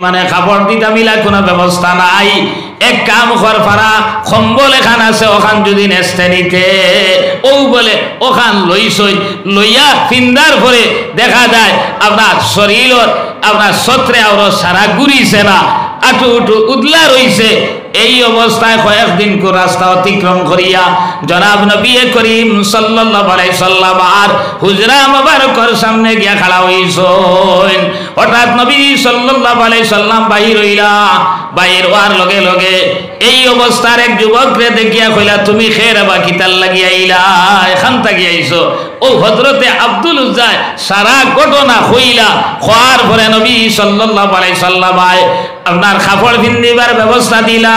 মানে কাপড় দিতা মিলা কোনো ব্যবস্থা নাই। এক কাম কর পারা কম্বল এখান আছে ওখান যদি নেস্তে নিতে ও বলে ওখান লইছই লইয়া ফিন্দার পরে দেখা যায় আপনার শরীর আপনার সত্রে আর সারা ঘুরিছে না, আটু উটু উদলা রইছে। এই অবস্থায় কয়েকদিন কো রাস্তা অতিক্রম করিয়া জনাব নবী করিম সাল্লাল্লাহু আলাইহি সাল্লাম আর হুজরা মুবারকর সামনে গিয়া খাড়া হইছেন। হঠাৎ নবী সাল্লাল্লাহু আলাইহি সাল্লাম বাহির হইলা, বাহির হওয়ার লগে লগে এই অবস্থার এক যুবকরে দেখিয়া কইলা, তুমি খের বা কিতাল লাগিয়া আইলা, এখান থেকে আইছো। ও হযরতে আব্দুল উজ্জা সারা ঘটনা কইলা, খোয়ার পরে নবী সাল্লাল্লাহু আলাইহি সাল্লাম আপনার কাপড় পিন্দিবার ব্যবস্থা দিলা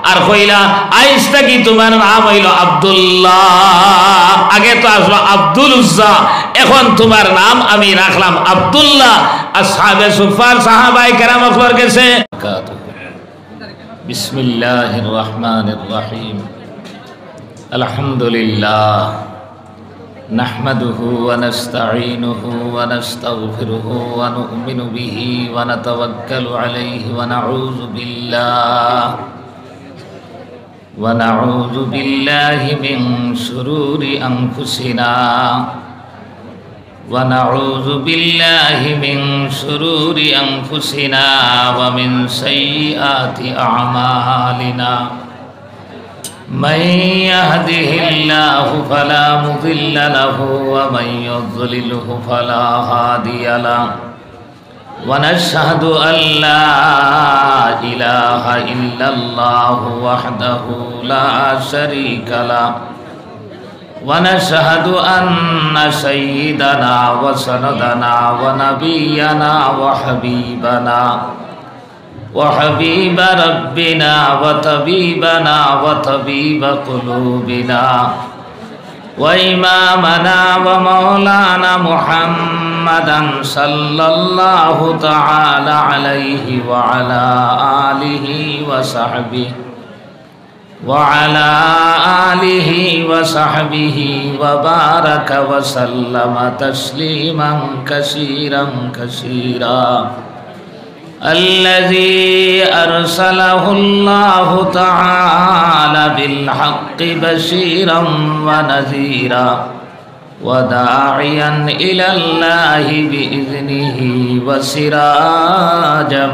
আর কইলা, আইজ থেকে তোমার নাম হইল আব্দুল্লাহ। আগে তো আসলো আব্দুল উজ্জা, এখন তোমার নাম আমি রাখলাম আব্দুল্লাহ। আসহাবে সুফার সাহাবায়ে কেরাম আকবর গেছে। বিসমিল্লাহির রহমানির রহিম। আলহামদুলিল্লাহ নাহমাদুহু ওয়া নাস্তাঈনুহু ওয়া নাস্তাগফিরুহু ওয়া নু'মিনু বিহি ওয়া নাতাওয়াক্কালু আলাইহি ওয়া নাউযু বিল্লাহি মিন শুরুরি আনফুসিনা ওয়া মিন সাইয়্যাতি আ'মালিনা। من يهده الله فلا مضل له ومن يضلله فلا هادي له ونشهد أن لا إله إلا الله وحده لا شريك له ونشهد أن سيدنا وسندنا ونبينا وحبيب ربنا وطبيبنا وطبيب قلوبنا وإمامنا ومولانا محمدا صلى الله تعالى عليه وعلى آله وصحبه وبارك وسلم تسليما كثيرا الذي أرسله الله تعالى بالحق بشيرا ونذيرا وداعيا إلى الله بإذنه وسراجا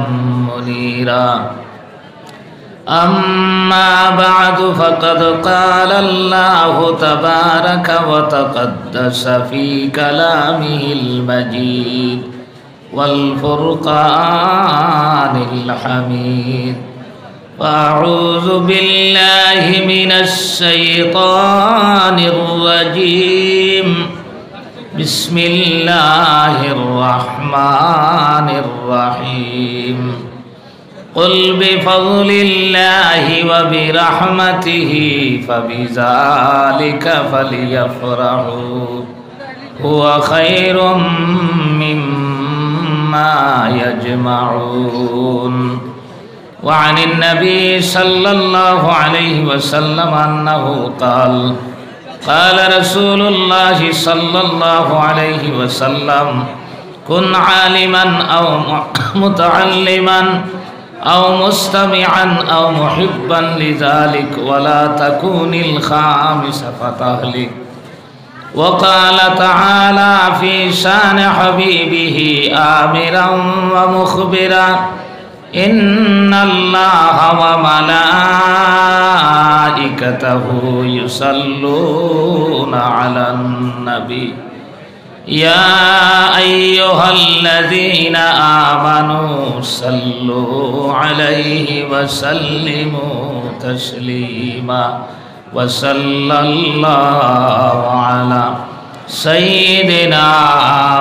منيرا. أما بعد فقد قال الله تبارك وتقدس في كلامه المجيد والفرقان الحميد. فأعوذ بالله من الشيطان الرجيم. بسم الله الرحمن الرحيم. قل بفضل الله وبرحمته فبذلك فليفرحوا هو خير مما يجمعون. وعن النبي صلى الله عليه وسلم أنه قال رسول الله صلى الله عليه وسلم كن عالما أو متعلما أو مستمعا أو محبا لذلك ولا تكون الخامس فتهلك. وقال تعالى في شان حبيبه آمرا ومخبرا إن الله وملائكته يصلون على النبي يا أيها الذين آمنوا صلوا عليه وسلموا تسليما. وصلى الله على سيدنا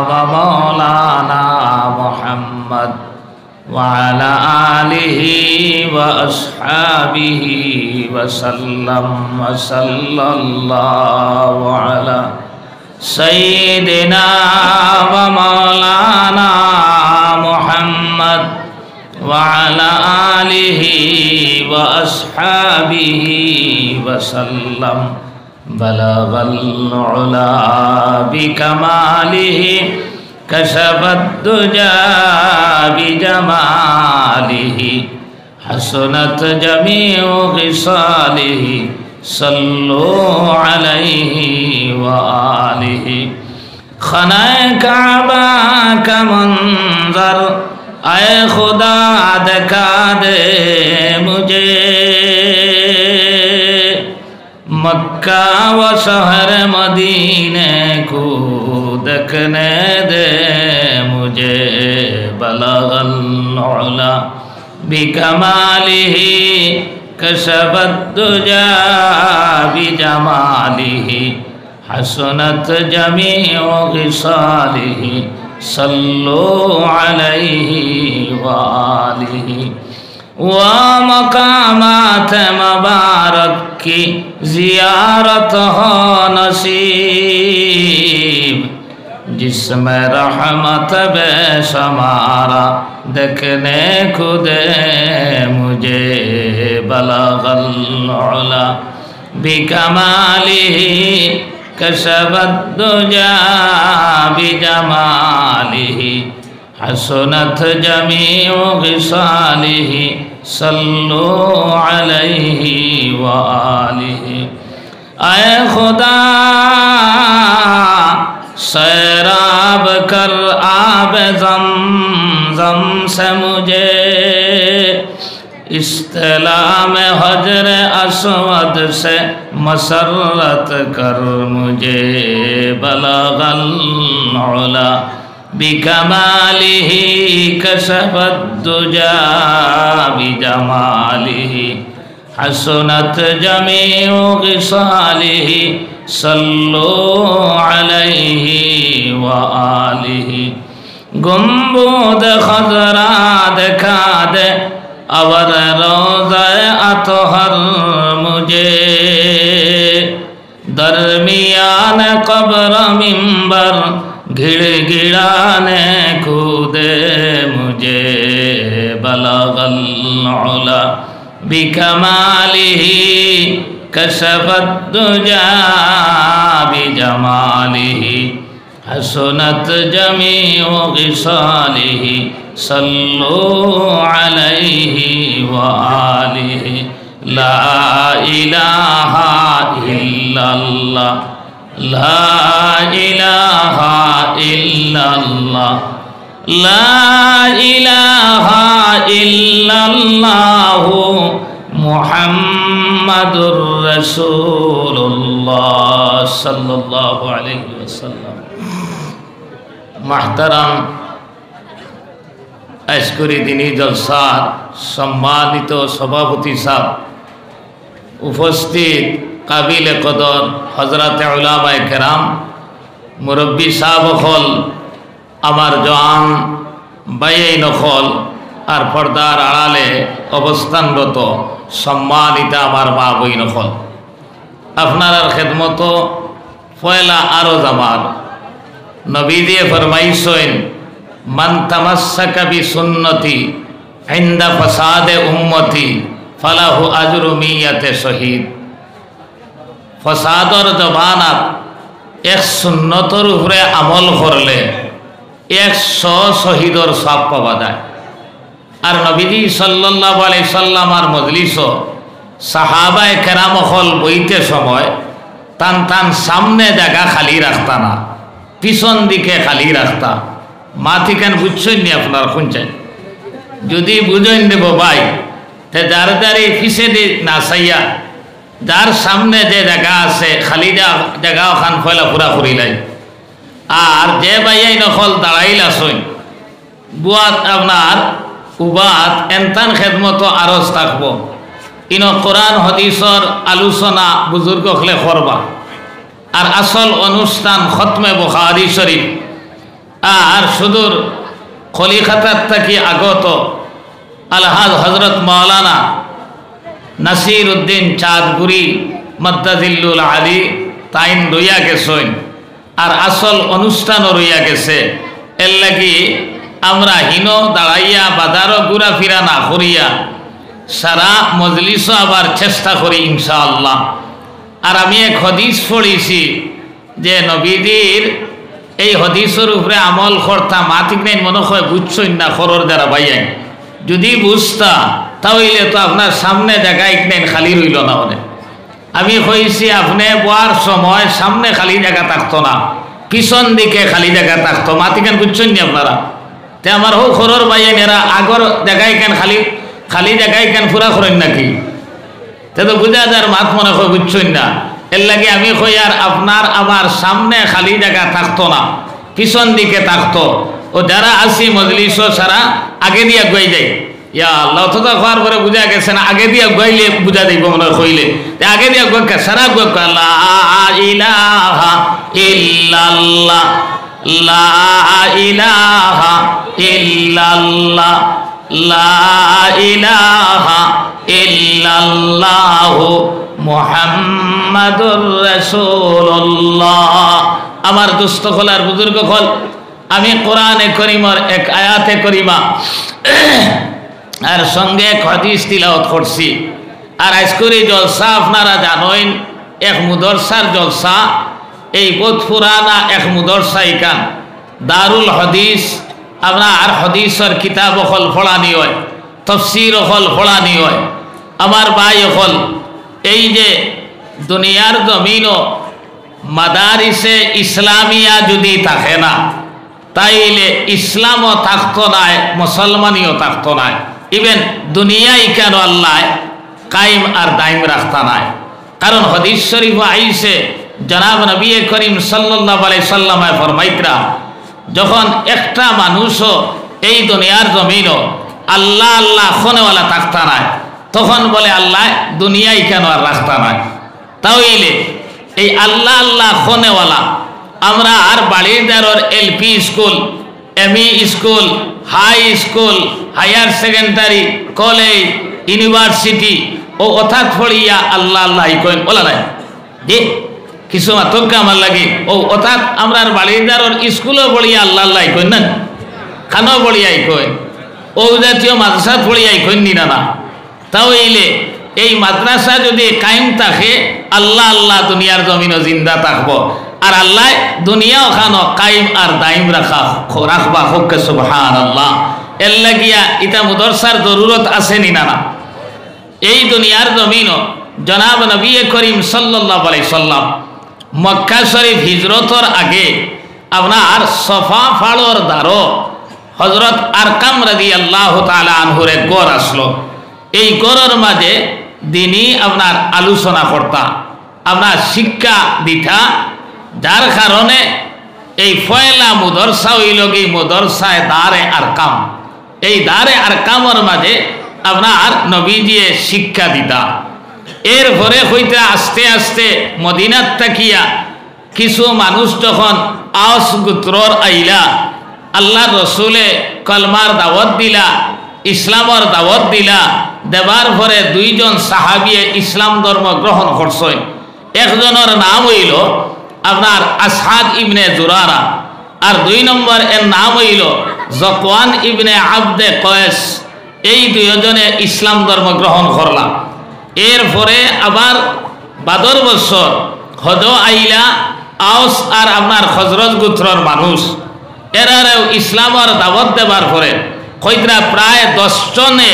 ومولانا محمد وعلى آله وأصحابه وسلم. وصلى الله على سيدنا ومولانا محمد وعلى آله وأصحابه وسلم. بلغ العلا بكماله كشف الدجى بجماله حسنت جميع خصاله صلوا عليه وآله خانہ کعبہ کا منظر اے خدا دکھا دے مجھے مکہ و شہر مدینے کو دیکھنے دے مجھے بلغ العلا بکمالہ کشف الدجى بجماله حسنت جميع خصاله صلوا عليه وآله ومقامات مبارک کی زیارت ہو نصیب جس میں رحمت بے شمارا دیکھنے کو دے مجھے بلغ العلا بکمالہ کشف الدجى بجمالہ حسنت جميع خصاله صلوا عليه وآله اے خدا سیراب کر آب زمزم سے مجھے استلام حجر اسود سے مسرت کر مجھے بلغ العلا بکمالہ کشف الدجى بجمالہ حسنت جميع خصاله صلوا عليه وآله گنبد خضرا دکھا دے اور روضہ اطہر مجھے درمیان قبر منبر گھڑ گڑانے کو دے مجھے بلغ العلا بکمالہ کشف الدجى بجمالہ حسنت جميع خصاله صلوا عليه وآله لا إله إلا الله لا إله إلا الله لا إله إلا الله محمد رسول الله صلى الله عليه وسلم محترم আজকের দিনী জলসার সম্মানিত সভাপতি সাহেব, উপস্থিত কাবিলে কদর হযরতে উলামায়ে কেরাম, মুরব্বী সাহেব হল, আমার জওয়ান ভাই নখল আর পর্দার আড়ালে অবস্থানরত সম্মানিতা আমার মা বই নখল, আপনার খেদমত পয়লা আরো আমার নবী দিয়ে ফরমাইছেন মান তামাসসাকা বিসুন্নতি ইনদা ফাসাদে উম্মতি ফালাহু আজরু মিয়াতে শহীদ। ফসাদর জবানাত এক সুন্নতর উপরে আমল করলে 100 শহীদর সওয়াব পাওয়া যায়। আর নবীজি সাল্লাল্লাহু আলাইহি সাল্লাম আর মজলিস সাহাবায়ে কেরাম হল বইতে সময় টান টান সামনে জায়গা খালি রাখতা না, পিছন দিকে খালি রাখতা। মাথি কেন বুঝছেন নি আপনারা শুনছেন? যদি বুঝেন দেব ভাই, তে যার যারে পিছে দি না চাইয়া যার সামনে যে জায়গা আছে খালি জায়গা ওখান ফয়লা পুরা করিলাই। আর যে ভাইয়াই নকল দাঁড়াইল আসইন বুয়াত আপনার উবাত এনতান খেদমত আরজ থাকবো। ইন কোরআন হাদিসর আলোচনা বুজুর্গ হলে করবা। আর আসল অনুষ্ঠান খতমে বুখারী শরীফ। আর সুদূর কলিকাতার থেকে আগত আলহাজ হজরত মাওলানা নাসির উদ্দিন চাঁদপুরি মদ্দাজিল্লুল আলী তাইন রইয়া গেছেন। আর আসল অনুষ্ঠানও রইয়া গেছে। এর লাগি আমরা হিন দাঁড়াইয়া বাজারও ঘুরা ফিরা না করিয়া সারা মজলিসও আবার চেষ্টা করি ইনশাআল্লাহ। আর আমি এক হাদিস পড়েছি যে নবীজির এই হদিসের উপরে আমল করতা মাতিক নাই মনে হয় বুঝছই না খরর দ্বারা ভাইয়াই যদি বুঝতা তাহলে তো আপনার সামনে জায়গায় নেন খালি রইল না মনে আমি কইছি আপনি বোয়ার সময় সামনে খালি জায়গা থাকতো না পিছন দিকে খালি জায়গা থাকতো মাতিকেন বুঝছেন নি আপনারা তে আমার হো খরর ভাইয়ান এরা আগর জায়গায় কেন খালি খালি জায়গায় কেন পুরা করেন নাকি তে তো বুঝা যার মাত মনে হয় বুঝছেন না এর লাগে আমি কই আর আপনার আমার সামনে খালি জায়গা থাকতো না পিছন দিকে থাকতো ও যারা আসি মজলিস সারা আগে দিয়ে গই যায় ইয়া আল্লাহ তো খাওয়ার পরে বুঝা গেছে না আগে দিয়ে গইলে বুঝা দিব মনে কইলে আগে দিয়ে গই সারা গই লা ইলাহা ইল্লাল্লাহ লা ইলাহা ইল্লাল্লাহ লা ইলাহা ইল্লাল্লাহ মুহাম্মাদুর রাসূলুল্লাহ আমার দোস্ত হল আর বুজুর্গ হল আমি কোরআনে করিমর এক আয়াতে করিমা আর সঙ্গে এক হাদিস তিলাওয়াত করছি আর আজকের জলসা আপনারা জানেন এক মুদরসার জলসা এই বহুত পুরানা এক মুদরসা ইকান দারুল হদিস আপনার হদিসের কিতাব হল পড়ানি হয় তফসির হল পড়ানি হয় আমার ভাই হল এই যে দুনিয়ার জমিনও মাদারিসে ইসলামিয়া যদি থাকে না তাইলে ইসলামও থাকতো না মুসলমানিও থাকতো না ইভেন দুনিয়ায় কেন আল্লাহ কায়েম আর দায়েম রাখতা নাই কারণ হাদিস শরীফ আইছে জনাব নবী করিম সাল্লাল্লাহু আলাইহি সাল্লামে ফরমাইতরা যখন একটা মানুষও এই দুনিয়ার জমিনও আল্লাহ আল্লাহ খনেওয়ালা থাকতা নাই তখন বলে আল্লাহ দুনিয়ায় কেন আর রাখতা নাই তাইলে এই আল্লাহ আল্লাহ খনেওয়ালা আমরা আর বাড়ির দ্বারর LP school ME school high school higher secondary college university ও অর্থাৎ পড়িয়া আল্লাহ আল্লাহ কইন বলা নাই যে কিছু মাত্রকে আমার লাগে ও অর্থাৎ আমরা বাড়ির দ্বারর স্কুলও পড়িয়া আল্লাহ আল্লাহ কইন না খানাও পড়িয়াই কইন ও জাতীয় মাদ্রাসা পড়িয়াই কইন নি না তাহলে এই মাদ্রাসা যদি কায়েম থাকে আল্লাহ আল্লাহ দুনিয়ার জমিনও জিন্দা থাকবো আর আল্লাহ দুনিয়া ওখানো কায়েম আর দায়েম রাখবা হোক সুবহানাল্লাহ এর লাগিয়া এটা মুদরসার জরুরত আছে নি না এই দুনিয়ার জমিনও জনাব নবী করিম সাল্লাল্লাহু আলাইহি সাল্লাম মক্কা শরীফ হিজরতর আগে আপনার সফা ফাড়র দ্বারো হযরত আরকাম রাদিয়াল্লাহু তাআলা আনহুর এক গড় আসলো এই গড়ের মাঝে দিনই আপনার আলোচনা করতা আপনার শিক্ষা দিতা যার কারণে এই ফয়লা মুদরসা হইল কি মুদরসায় দারে আরকাম এই দারে আরকামের মাঝে আপনার নবীজিয়ে শিক্ষা দিতা এরপরে হইতে আস্তে আস্তে মদিনাত তাকিয়া কিছু মানুষ যখন আওস গোত্রর আইলা আল্লাহ রসুলে কলমার দাওয়াত দিলা ইসলামর দাওয়াত দিলা দেবার পরে দুইজন সাহাবিয়ে ইসলাম ধর্ম গ্রহণ করছেন একজনের নাম হইল আপনার আসহাদ ইবনে জুরারা আর দুই নম্বর এর নাম হইল যকওয়ান ইবনে আবদে কয়েস এই দুইজনে ইসলাম ধর্ম গ্রহণ করলাম এরপরে আবার বাদর বছর হজ আইলা আওস আর আপনার খজরজ গোত্রর মানুষ এরারেও ইসলামের দাওয়াত দেবার পরে কইতরা প্রায় 10 জনে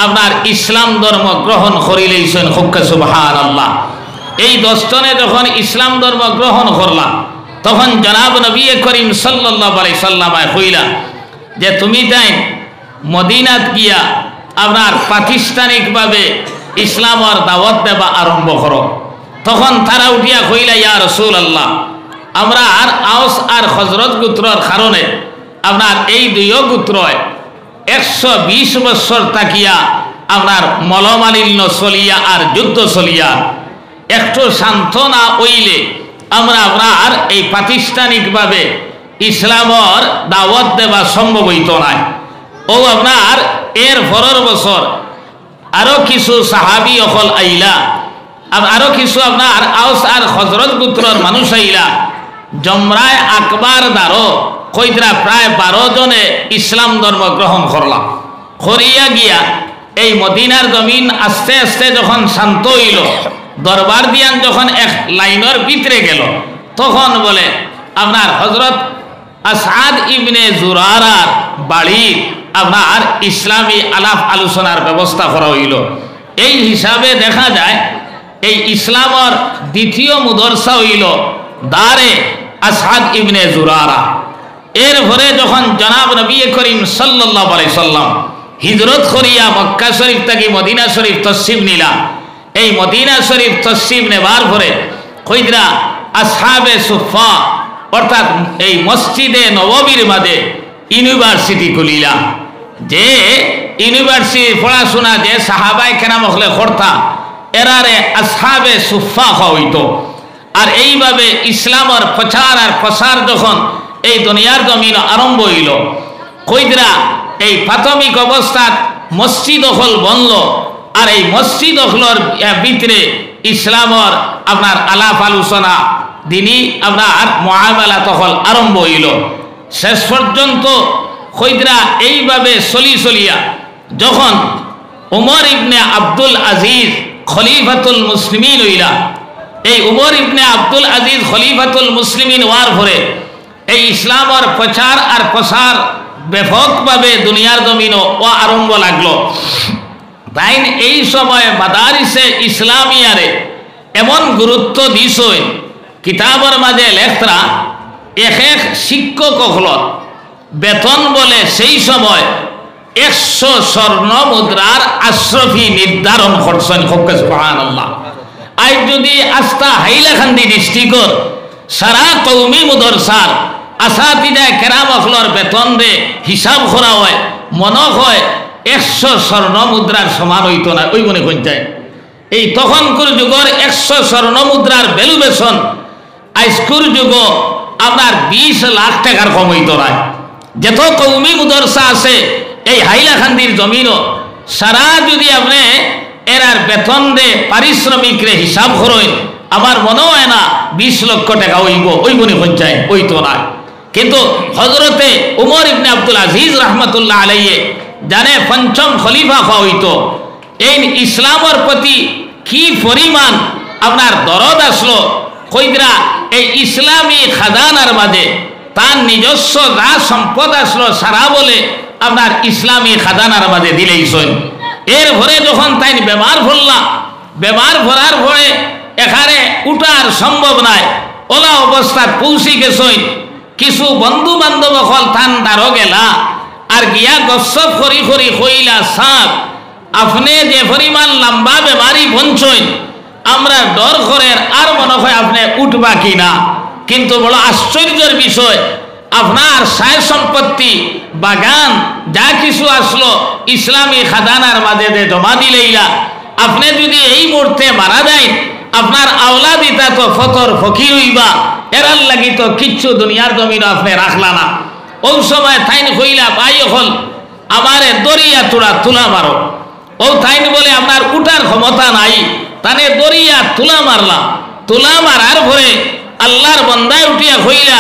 আপনার ইসলাম ধর্ম গ্রহণ করিলেছেন হুক্কা সুবহানাল্লাহ এই 10 জনে যখন ইসলাম ধর্ম গ্রহণ করলাম তখন জনাব নবী করিম সাল্লাল্লাহু আলাইহি সাল্লামে কইলা যে তুমি তাই মদিনাত গিয়া আপনার প্রাতিষ্ঠানিকভাবে ইসলামের দাওয়াত দেবা আরম্ভ করো তখন তারা উঠিয়া কইলা ইয়া রাসূলুল্লাহ আমরা আর আওস আর খজরত গোত্রর কারণে আপনার এই দুইও গোত্রয় 120 বছর তাকিয়া আপনার মলমালিন্য চলিয়া আর যুদ্ধ চলিয়া একটু শান্ত না হইলে আমরা আপনার এই প্রাতিষ্ঠানিকভাবে ইসলামের দাওয়াত দেওয়া সম্ভব হইত না ও আপনার এর পরের বছর আরো কিছু সাহাবি অকল আইলা আরো কিছু আপনার আওস আর খজরত গোত্রর মানুষ আইলা জমরায় আকবার দ্বারো কইতরা প্রায় 12 জনে ইসলাম ধর্ম গ্রহণ করলাম করিয়া গিয়া এই মদিনার জমিন আস্তে আস্তে যখন শান্ত হইল দরবার দিয়ান যখন এক লাইনের ভিতরে গেল তখন বলে আপনার হযরত আসাদ ইবনে জুরারার বাড়ির আপনার ইসলামী আলাপ আলোচনার ব্যবস্থা করা হইল। এই হিসাবে দেখা যায় এই ইসলামর দ্বিতীয় মুদরসা হইল দারে আসাদ ইবনে জুরারা। এর পরে যখন জনাব নবী করিম সাল্লাল্লাহু আলাইহি সাল্লাম হিজরত করিয়া মক্কা শরীফ থেকে মদিনা শরীফ তশরিফ নিলা, এই মদিনা শরীফ তশরিফ নেবার পরে কইদরা আসহাবে সুফা অর্থাৎ এই মসজিদে নববীর মাঝে ইউনিভার্সিটি খুলিলা। যে ইউনিভার্সিটি পড়াশোনা যে সাহাবায়ে কেরাম হলে করতা এরারে আসহাবে সুফা হইত। আর এইভাবে ইসলামের প্রচার আর প্রসার যখন এই দুনিয়ার জমিন আরম্ভ হইল, কইদরা এই প্রাথমিক অবস্থাত মসজিদ হল বনল। আর এই মসজিদ হলর ভিতরে ইসলামর আপনার আলাপ আলোচনা দিনই আপনার মুআমালা তখন আরম্ভ হইল। শেষ পর্যন্ত কইদরা এইভাবে চলিয়া যখন উমর ইবনে আব্দুল আজিজ খলিফাতুল মুসলিমিন হইলা, এই উমর ইবনে আব্দুল আজিজ খলিফাতুল মুসলিমিন হওয়ার পরে এই ইসলামের প্রচার আর প্রসার ব্যাপকভাবে দুনিয়ার জমিনও আরম্ভ লাগলো। তাই এই সময় মাদারিসে ইসলামিয়ারে এমন গুরুত্ব দিছই, কিতাবের মাঝে লেখরা এক এক শিক্ষক হলত বেতন বলে সেই সময় 100 স্বর্ণ মুদ্রার আশরফি নির্ধারণ করছেন। সুবহানাল্লাহ। আজ যদি আস্থা হাইলাকান্দি ডিস্ট্রিক্টর সারা কৌমি মুদরসার আসাতিদা কেরাম অখলর বেতন রে হিসাব করা হয়, মনে হয় 100 স্বর্ণ মুদ্রার সমান হইতো না। ওই মনে কইতায় এই তখনকার যুগের 100 স্বর্ণ মুদ্রার ভ্যালুয়েশন আজকুর যুগ আপনার 20 লাখ টাকার কম হইতো না। যত কৌমি মুদরসা আছে এই হাইলাকান্দির জমিনও সারা যদি আপনি এরার বেতন রে পারিশ্রমিক রে হিসাব করেন, আমার মনে হয় না 20 লক্ষ টাকা হইব। ওই মনে পঞ্চায়েত হইতো না। কিন্তু হজরতে উমর ইবনে আব্দুল আজিজ রহমতুল্লাহ আলাইহি জানে পঞ্চম খলিফা হইতো, এই ইসলামের প্রতি কি পরিমাণ আপনার দরদ আসলো। কইদরা এই ইসলামী খাজানার মাঝে তার নিজস্ব যা সম্পদ আসলো সারা বলে আপনার ইসলামী খাজানার মাঝে দিলেইছেন। এর ভরে যখন তাই বেমার ভরলা, বেমার ভরার ভরে এখানে উঠার সম্ভব নাই, ওলা অবস্থা পৌঁছে গেছেন। কিছু বন্ধু বান্ধব হল থান দারো গেলা আর গিয়া গসব করি করি কইলা, সাপ আপনি যে পরিমাণ লম্বা বেমারি বঞ্চন আমরা ডর করেন আর মনে হয় আপনি উঠবা কিনা। কিন্তু বড় আশ্চর্যের বিষয়, আপনার সায় সম্পত্তি বাগান যা কিছু আসলো ইসলামী খাজানার মাঝে জমা দিলেইলা, আপনি যদি এই মুহূর্তে মারা যায় আপনার আওলাদ ইতা তো ফতর ফকির হইবা, এরার লাগি তো কিচ্ছু দুনিয়ার জমিন আপনি রাখলা না। ওই সময় থাইন কইলা ভাই হল আমারে দরিয়া তুলা মারো। ও থাইন বলে আপনার উঠার ক্ষমতা নাই, তানে দরিয়া তুলা মারলাম। তুলা মারার পরে আল্লাহর বন্দায় উঠিয়া কইলা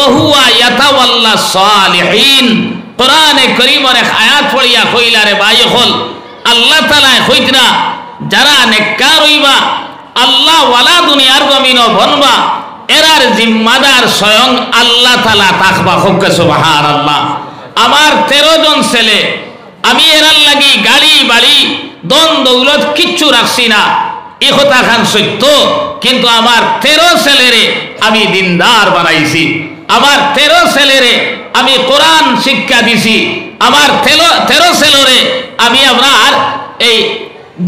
ওহুয়া ইয়াতাওয়াল্লা সালিহিন। কোরআনে কারীমের এক আয়াত পড়িয়া কইলা রে ভাই হল আল্লাহ তাআলা কইতরা যারা নেককার হইবা আল্লাহ ওয়ালা দুনিয়ার জমিনও বনবা, এরার জিম্মাদার স্বয়ং আল্লাহ তাআলা থাকবা। সুবহানাল্লাহ। আমার 13 জন ছেলে, আমি এরার লাগি গাড়ি বাড়ি দন দৌলত কিচ্ছু রাখছি না, এ কথা খান সত্য। কিন্তু আমার 13 ছেলেরে আমি দিনদার বানাইছি, আমার 13 ছেলেরে আমি কোরআন শিক্ষা দিছি, আমার 13 ছেলেরে আমি আপনার এই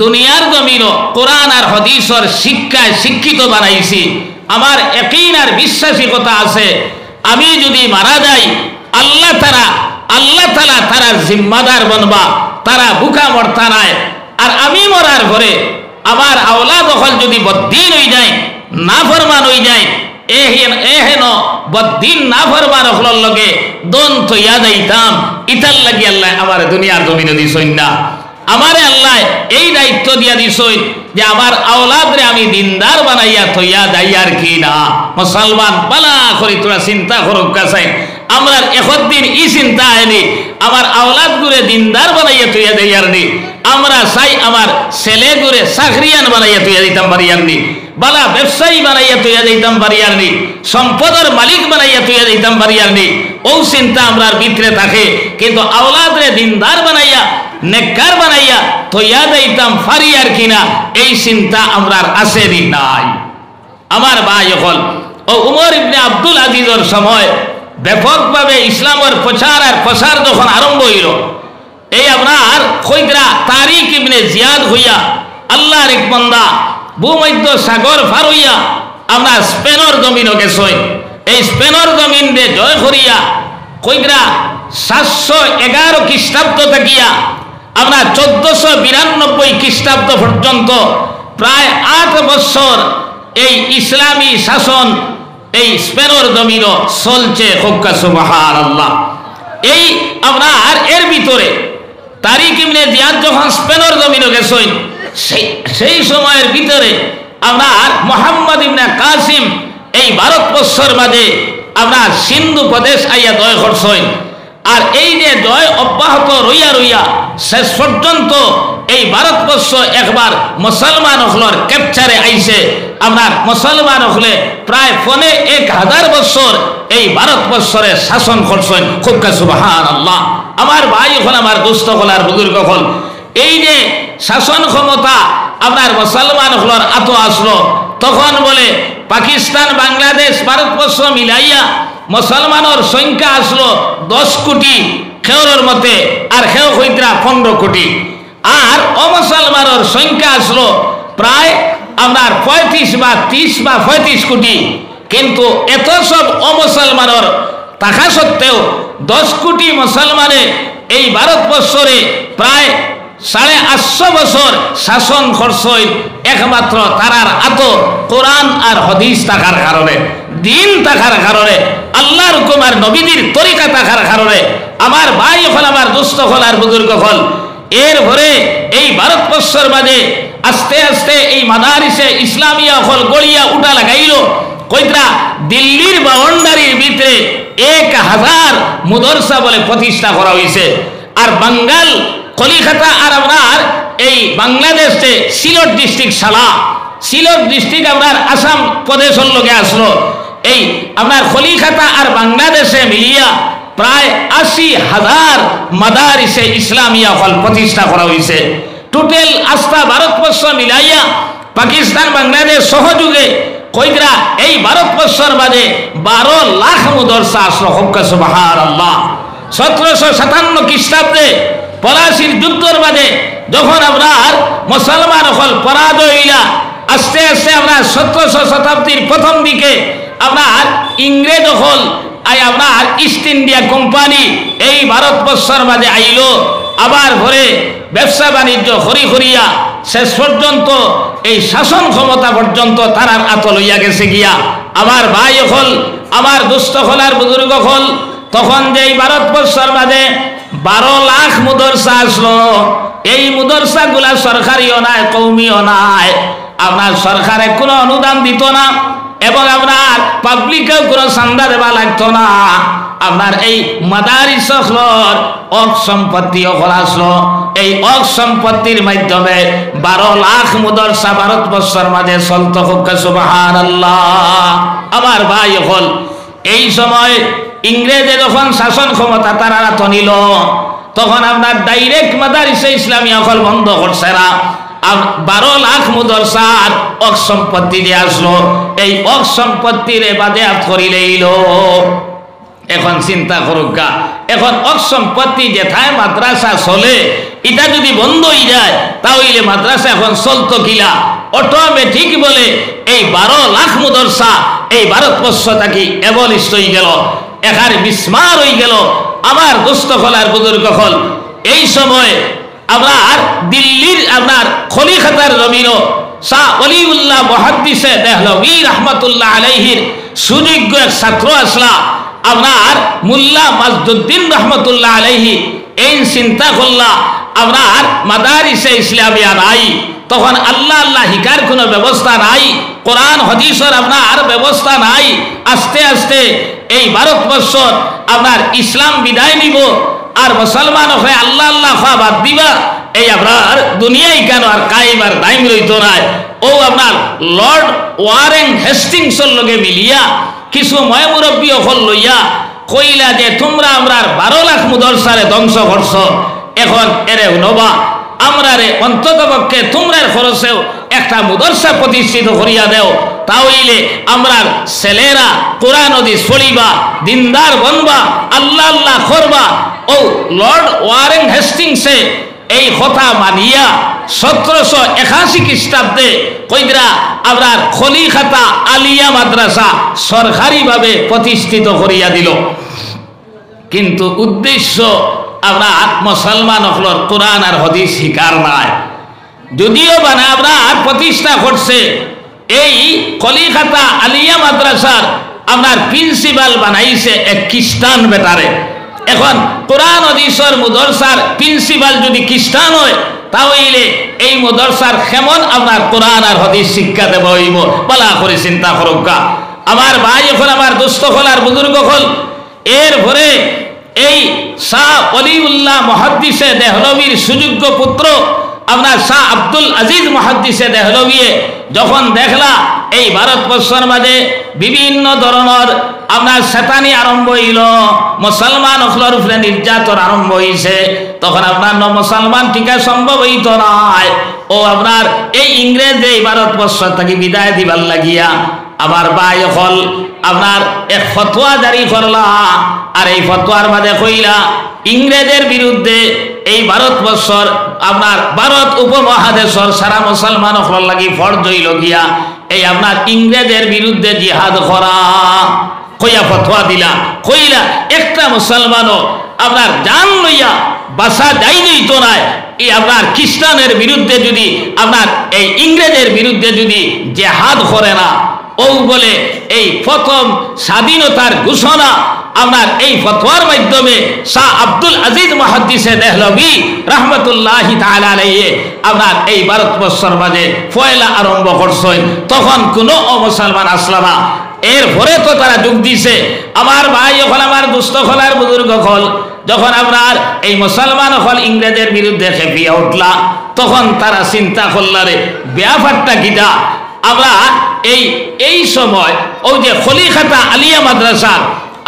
দুনিয়ার জমিনও কোরআন আর হাদিসের শিক্ষায় শিক্ষিত বানাইছি। আমার ইয়াকিন আর বিশ্বাসিকতা আছে আমি যদি মারা যাই আল্লাহ তাআলা তারা জিম্মাদার বনবা, তারা বুকা মরতা নাই। আর আমি মরার ঘরে আমার আওলাদ দখল যদি বদ্দিন হয়ে যায়, নাফরমান হয়ে যায়, এহেন বদ্দিন নাফরমান হলর লগে দন থইয়া যাইতাম। ইতার লাগি আল্লাহ আমার দুনিয়ার জমিনে দিছই না। আমারে আল্লাহ এই দায়িত্ব দিয়া দিছই যে আমার আওলাদরে আমি দিনদার বানাইয়া থইয়া যাই আর কি না। মুসলমান বালা করি তোরা চিন্তা করুক কাছাই, আমরা একদিন ই চিন্তা আইনি আমার আওলাদ গুরে দিনদার বানাইয়া থইয়া যাই আর নি। আমরা চাই আমার ছেলে গুরে চাকরিয়ান বানাইয়া থইয়া দিতাম পারি আর নি। বালা ব্যবসায়ী বানাইয়া তুইয়া যাইতাম পারিয়ার নি, সম্পদের মালিক বানাইয়া তুইয়া যাইতাম পারিয়ার নি, ও চিন্তা আমরার ভিতরে থাকে। কিন্তু আওলাদরে দিনদার বানাইয়া নেককার বানাইয়া তুইয়া যাইতাম পারিয়ার কিনা এই চিন্তা আমরার আছে নি নাই। আমার ভাই হল ও উমর ইবনে আব্দুল আজিজের সময় ব্যাপকভাবে ইসলামের প্রচার আর প্রসার যখন আরম্ভ হইল, এই আপনার খৈদরা তারিক ইবনে জিয়াদ হইয়া আল্লাহর এক বান্দা ভূমধ্য সাগর পার হইয়া আমরা স্পেনের জমিনও গেছই। এই স্পেনের জমিন রে জয় করিয়া খৈদরা 711 খ্রিস্টাব্দ থাকিয়া আমরা 1492 খ্রিস্টাব্দ পর্যন্ত প্রায় 8 বছর এই ইসলামী শাসন এই স্পেনের জমিনও চলছে। হুক্কা সুবহানাল্লাহ। এই আপনার এর ভিতরে তারিক ইবনে জিয়াদ যখন স্পেনের জমিনও গেছেন, সেই সময়ের ভিতরে আপনার মোহাম্মদ ইবনে কাসিম এই ভারতবর্ষের মাঝে আপনার সিন্ধু প্রদেশ আইয়া জয় করছেন। আর এই যে জয় অব্যাহত রইয়া রইয়া শেষ পর্যন্ত এই ভারতবর্ষ একবার মুসলমান হলর ক্যাপচারে আইছে। আপনার মুসলমান হলে প্রায় 1000 বছর এই ভারতবর্ষরে শাসন করছেন। খুব সুবহানাল্লাহ। আমার ভাই হল, আমার দুস্থ হল আর বুজুর্গ হল, এই যে শাসন ক্ষমতা আপনার মুসলমান হলর আত আসলো, তখন বলে পাকিস্তান বাংলাদেশ ভারতবর্ষ মিলাইয়া মুসলমানের সংখ্যা আসলো 10 কোটি খেওরের মতে, আর খেও হইতরা 15 কোটি, আর অমুসলমানের সংখ্যা আসলো প্রায় আপনার 35 বা 30 বা 35 কোটি। কিন্তু এত সব অমুসলমানের থাকা সত্ত্বেও 10 কোটি মুসলমানে এই ভারতবর্ষরে প্রায় 850 বছর শাসন করছেন একমাত্র তারার আত কোরআন আর হাদিস থাকার কারণে, দিন থাকার কারণে, আল্লাহর হুকুম আর নবীদের তরিকা থাকার কারণে। আমার ভাই হল, আমার দুস্থ হল আর বুজুর্গ হল, এর ভরে এই ভারতবর্ষের মাঝে আস্তে আস্তে এই মাদারিসে ইসলামিয়া হল গড়িয়া উঠা লাগাইল। কইতরা দিল্লির বাউন্ডারির ভিতরে 1000 মুদরসা বলে প্রতিষ্ঠা করা হয়েছে। আর বাঙ্গাল কলিকাতা আর আপনার এই বাংলাদেশে সিলেট ডিস্ট্রিক্ট সালা, সিলেট ডিস্ট্রিক্ট আপনার আসাম প্রদেশের লোকে আসলো। এই আপনার কলিকাতা আর বাংলাদেশে মিলিয়া প্রায় 80,000 মাদারিসে ইসলামিয়া হল প্রতিষ্ঠা করা হয়েছে। টোটাল আস্থা ভারতবর্ষ মিলাইয়া পাকিস্তান বাংলাদেশ সহযোগে কইরা এই ভারতবর্ষের মাঝে 12 লাখ মুদরসা আসলো। হুক্কা সুবহানাল্লাহ। 1757 খ্রিস্টাব্দে পলাশির যুদ্ধের মাঝে যখন আপনার মুসলমান হল পরাজয় হইলা, আস্তে আস্তে আপনার 1700 শতাব্দীর প্রথম দিকে আপনার ইংরেজ হল আপনার ইস্ট ইন্ডিয়া কোম্পানি এই ভারতবর্ষের মাঝে আইল। আবার ঘরে ব্যবসা বাণিজ্য হরি হরিয়া শেষ পর্যন্ত এই শাসন ক্ষমতা পর্যন্ত তারার আত লইয়া গেছে গিয়া। আমার ভাই হল, আমার দুস্থ হল আর বুজুর্গ হল, তখন যে এই ভারতবর্ষের মাঝে 12 লাখ মুদরসা আসলো। এই মুদরসা গুলা সরকারিও নাই, কৌমিও নাই, আপনার সরকারে কোনো অনুদান দিত না এবং আপনার পাবলিকেও কোনো চান্দা দেওয়া লাগতো না। আপনার এই মাদারিস হলর অক সম্পত্তি আসলো। এই অক সম্পত্তির মাধ্যমে 12 লাখ মুদরসা ভারতবর্ষের মাঝে চলত। হুক্কা সুবহানাল্লাহ। আমার ভাই হল, এই সময় ইংরেজে যখন শাসন ক্ষমতা তারা নিল, তখন আপনার ডাইরেক্ট মাদারিসে ইসলামিয়া হল বন্ধ করছে না। 12 লাখ মুদরসার অক সম্পত্তি যে আসলো, এই অক সম্পত্তির বাজেয়াপ্ত করিলেইল। এখন চিন্তা করুক, এখন অক সম্পত্তি যেথায় মাদ্রাসা চলে, এটা যদি বন্ধ হয়ে যায় তাহলে মাদ্রাসা এখন চলতো কিলা? অটোমেটিক বলে এই 12 লাখ মুদরসা এই ভারতবর্ষ থাকি এবলিস্ট হয়ে গেল, একার বিস্মার হয়ে গেল। আমার দুস্থ হল আর বুজুর্গ হল, এই সময় আপনার দিল্লির আপনার খলিকাতার জমিনও শাহ ওলিউল্লাহ মুহাদ্দিসে দেহলভী রহমতুল্লাহ আলাইহির সুযোগ্য এক ছাত্র আসলা আপনার মুল্লা মাজদুদ্দিন রহমতুল্লাহ আলাইহি। এই চিন্তা করলা আপনার মাদারিসে ইসলামিয়া নাই, তখন আল্লাহ আল্লাহ হিকার কোনো ব্যবস্থা নাই, কোরআন হাদিসের আপনার ব্যবস্থা নাই। আস্তে আস্তে এই ভারতবর্ষর আপনার ইসলাম বিদায় নিব আর মুসলমান হয়ে আল্লাহ আল্লাহ বাদ দিবা, এই আপনার দুনিয়ায় কেন আর কায়েম আর দাইম রইতো না। ও আপনার লর্ড ওয়ারেন হেস্টিংসের লগে মিলিয়া কিছু ময়মুরব্বী হল লইয়া কইলা যে তোমরা আমরার 12 লাখ মুদরসারে ধ্বংস করছ, এখন এরে নবা আমরারে অন্তত পক্ষে তোমরার খরচেও একটা মুদরসা প্রতিষ্ঠিত করিয়া দেও, তাহলে আমরার ছেলেরা কোরআন হাদিস পড়িবা, দিনদার বনবা, আল্লাহ আল্লাহ করবা। ও লর্ড ওয়ারেন হেস্টিংসে এই কথা মানিয়া 1781 খ্রিস্টাব্দে কইদরা আমরার খলিখাতা আলিয়া মাদ্রাসা সরকারিভাবে প্রতিষ্ঠিত করিয়া দিল। কিন্তু উদ্দেশ্য আমরা মুসলমান হলর কোরআন আর হাদিস শিকার নাই। যদিও মানে আমরা প্রতিষ্ঠা করছে এই কলিকাতা আলিয়া মাদ্রাসার আপনার প্রিন্সিপাল বানাইছে এক খ্রিস্টান বেটারে। এখন কোরআন হাদিসের মুদরসার প্রিন্সিপাল যদি খ্রিস্টান হয়, তাহলে এই মুদরসার কেমন আপনার কোরআন আর হাদিস শিক্ষা দেব হইব? বলা করে চিন্তা করুকা আমার ভাই, এখন আমার দোস্ত হল আর বুজুর্গ হল। এরপরে এই শাহ অলিউল্লাহ মুহাদ্দিসে দেহলভীর সুযোগ্য পুত্র আপনার শাহ আব্দুল আজিজ মুহাদ্দিসে দেহলভী যখন দেখলা এই ভারতবর্ষের মাঝে বিভিন্ন ধরনের আপনার শয়তানি আরম্ভ হইল, মুসলমান অখলর উপরে নির্যাতন আরম্ভ হইছে, তখন আপনার মুসলমান টিকা সম্ভব হইত নয়। ও আপনার এই ইংরেজ এই ভারতবর্ষ থেকে বিদায় দিবার লাগিয়া আমার ভাই হল আপনার এক ফতোয়া জারি করলা। আর এই ফতোয়ার মাঝে কইলা ইংরেজের বিরুদ্ধে এই ভারতবর্ষর আপনার ভারত উপমহাদেশের সারা মুসলমান হল লাগি ফরজ হইল গিয়া এই আপনার ইংরেজের বিরুদ্ধে জিহাদ করা। কইয়া ফতোয়া দিলা, কইলা একটা মুসলমানও আপনার জান লইয়া বাসা যাই দিত না এই আপনার খ্রিস্টানের বিরুদ্ধে যদি আপনার এই ইংরেজের বিরুদ্ধে যদি জিহাদ করে না। ও বলে এই প্রথম স্বাধীনতার ঘোষণা আপনার এই ফতোয়ার মাধ্যমে শাহ আব্দুল আজিজ মুহাদ্দিসে দেহলভী রাহমাতুল্লাহি তাআলা আলাইহি আপনার এই ভারতবর্ষের মাঝে পয়লা আরম্ভ করছেন। তখন কোনো অমুসলমান আসলো না। এরপরে তো তারা যোগ দিছে। আমার ভাই হল, আমার দুস্থ হল আর বুজুর্গ হল, যখন আপনার এই মুসলমান হল ইংরেজের বিরুদ্ধে খেপিয়া উঠলা, তখন তারা চিন্তা করলারে ব্যাপারটা কিটা। আমরা এই সময় ওই যে খলিকাতা আলিয়া মাদ্রাসা